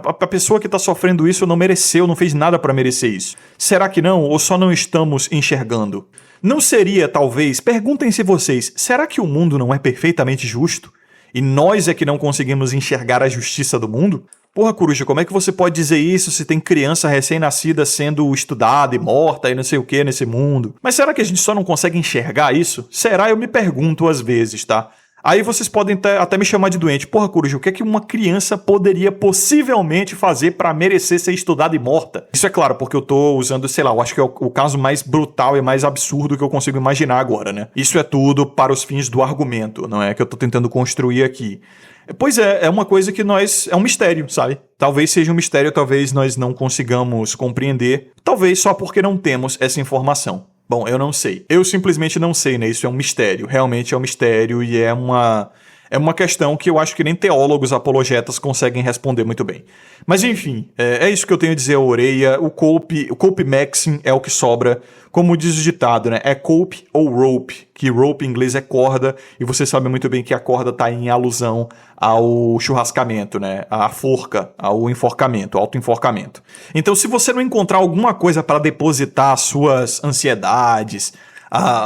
a pessoa que está sofrendo isso não mereceu, não fez nada para merecer isso. Será que não? Ou só não estamos enxergando? Não seria, talvez, perguntem-se vocês, será que o mundo não é perfeitamente justo? E nós é que não conseguimos enxergar a justiça do mundo? Porra, Coruja, como é que você pode dizer isso se tem criança recém-nascida sendo estudada e morta e não sei o que nesse mundo? Mas será que a gente só não consegue enxergar isso? Será? Eu me pergunto às vezes, tá? Aí vocês podem até me chamar de doente. Porra, Coruja, o que é que uma criança poderia possivelmente fazer pra merecer ser estudada e morta? Isso é claro, porque eu tô usando, sei lá, eu acho que é o caso mais brutal e mais absurdo que eu consigo imaginar agora, né? Isso é tudo para os fins do argumento, não é? Que eu tô tentando construir aqui. Pois é uma coisa que é um mistério, sabe? Talvez seja um mistério, talvez nós não consigamos compreender, talvez só porque não temos essa informação. Bom, eu não sei. Eu simplesmente não sei, né? Isso é um mistério. Realmente é um mistério e é uma questão que eu acho que nem teólogos apologetas conseguem responder muito bem. Mas enfim, é isso que eu tenho a dizer a Oreia. O cope maxim é o que sobra. Como diz o ditado, né? É cope ou rope, que rope em inglês é corda, e você sabe muito bem que a corda está em alusão ao churrascamento, né? À forca, ao enforcamento, ao autoenforcamento. Então, se você não encontrar alguma coisa para depositar as suas ansiedades,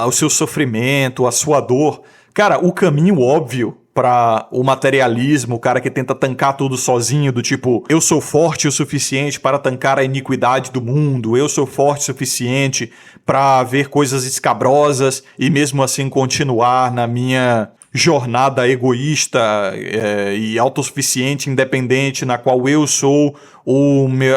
o seu sofrimento, a sua dor, cara, o caminho óbvio para o materialismo, o cara que tenta tancar tudo sozinho, do tipo, eu sou forte o suficiente para tancar a iniquidade do mundo, eu sou forte o suficiente para ver coisas escabrosas e mesmo assim continuar na minha jornada egoísta e autossuficiente, independente, na qual eu sou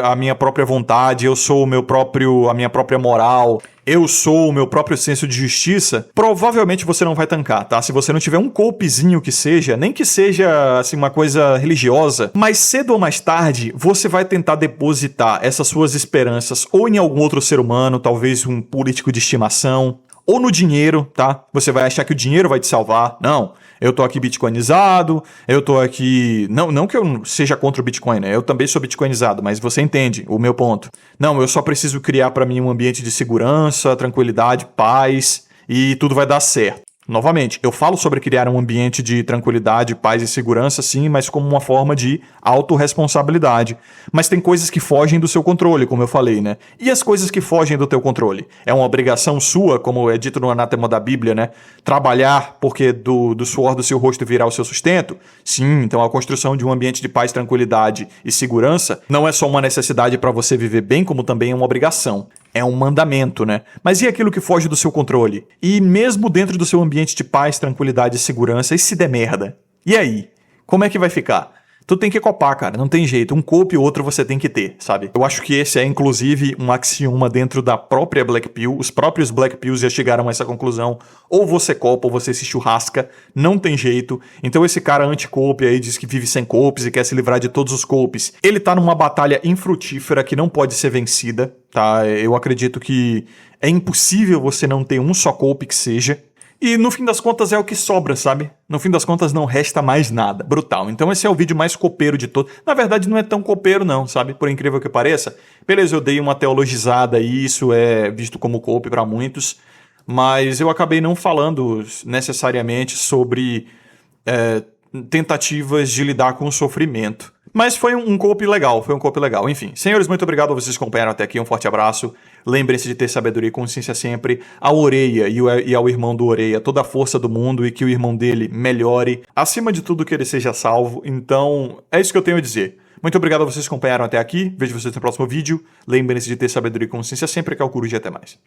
a minha própria vontade, eu sou a minha própria moral, eu sou o meu próprio senso de justiça, provavelmente você não vai tancar, tá? Se você não tiver um copezinho que seja, nem que seja assim uma coisa religiosa, mais cedo ou mais tarde, você vai tentar depositar essas suas esperanças ou em algum outro ser humano, talvez um político de estimação, ou no dinheiro, tá? Você vai achar que o dinheiro vai te salvar. Não. Eu tô aqui bitcoinizado, eu tô aqui... Não que eu seja contra o Bitcoin, né? Eu também sou bitcoinizado, mas você entende o meu ponto. Não, eu só preciso criar pra mim um ambiente de segurança, tranquilidade, paz, e tudo vai dar certo. Novamente, eu falo sobre criar um ambiente de tranquilidade, paz e segurança, sim, mas como uma forma de autorresponsabilidade. Mas tem coisas que fogem do seu controle, como eu falei, né? E as coisas que fogem do teu controle? É uma obrigação sua, como é dito no anátema da Bíblia, né? Trabalhar porque do suor do seu rosto virá o seu sustento? Sim, então a construção de um ambiente de paz, tranquilidade e segurança não é só uma necessidade para você viver bem, como também é uma obrigação. É um mandamento, né? Mas e aquilo que foge do seu controle? E mesmo dentro do seu ambiente de paz, tranquilidade e segurança, e se der merda? E aí? Como é que vai ficar? Tu tem que copar, cara, não tem jeito. Um cope ou outro você tem que ter, sabe? Eu acho que esse é, inclusive, um axioma dentro da própria Black Pill. Os próprios Black Pills já chegaram a essa conclusão. Ou você copa ou você se churrasca. Não tem jeito. Então esse cara anti-cope aí diz que vive sem copes e quer se livrar de todos os copes. Ele tá numa batalha infrutífera que não pode ser vencida, tá? Eu acredito que é impossível você não ter um só cope que seja. E no fim das contas é o que sobra, sabe? No fim das contas não resta mais nada. Brutal. Então esse é o vídeo mais copeiro de todos. Na verdade não é tão copeiro não, sabe? Por incrível que pareça. Beleza, eu dei uma teologizada e isso é visto como cope para muitos. Mas eu acabei não falando necessariamente sobre tentativas de lidar com o sofrimento. Mas foi um cope legal, Enfim, senhores, muito obrigado a vocês que acompanharam até aqui. Um forte abraço. Lembrem-se de ter sabedoria e consciência sempre. Ao Oreia e ao irmão do Oreia, toda a força do mundo e que o irmão dele melhore. Acima de tudo, que ele seja salvo. Então, é isso que eu tenho a dizer. Muito obrigado a vocês que acompanharam até aqui. Vejo vocês no próximo vídeo. Lembrem-se de ter sabedoria e consciência sempre, que é o Coruja. Até mais.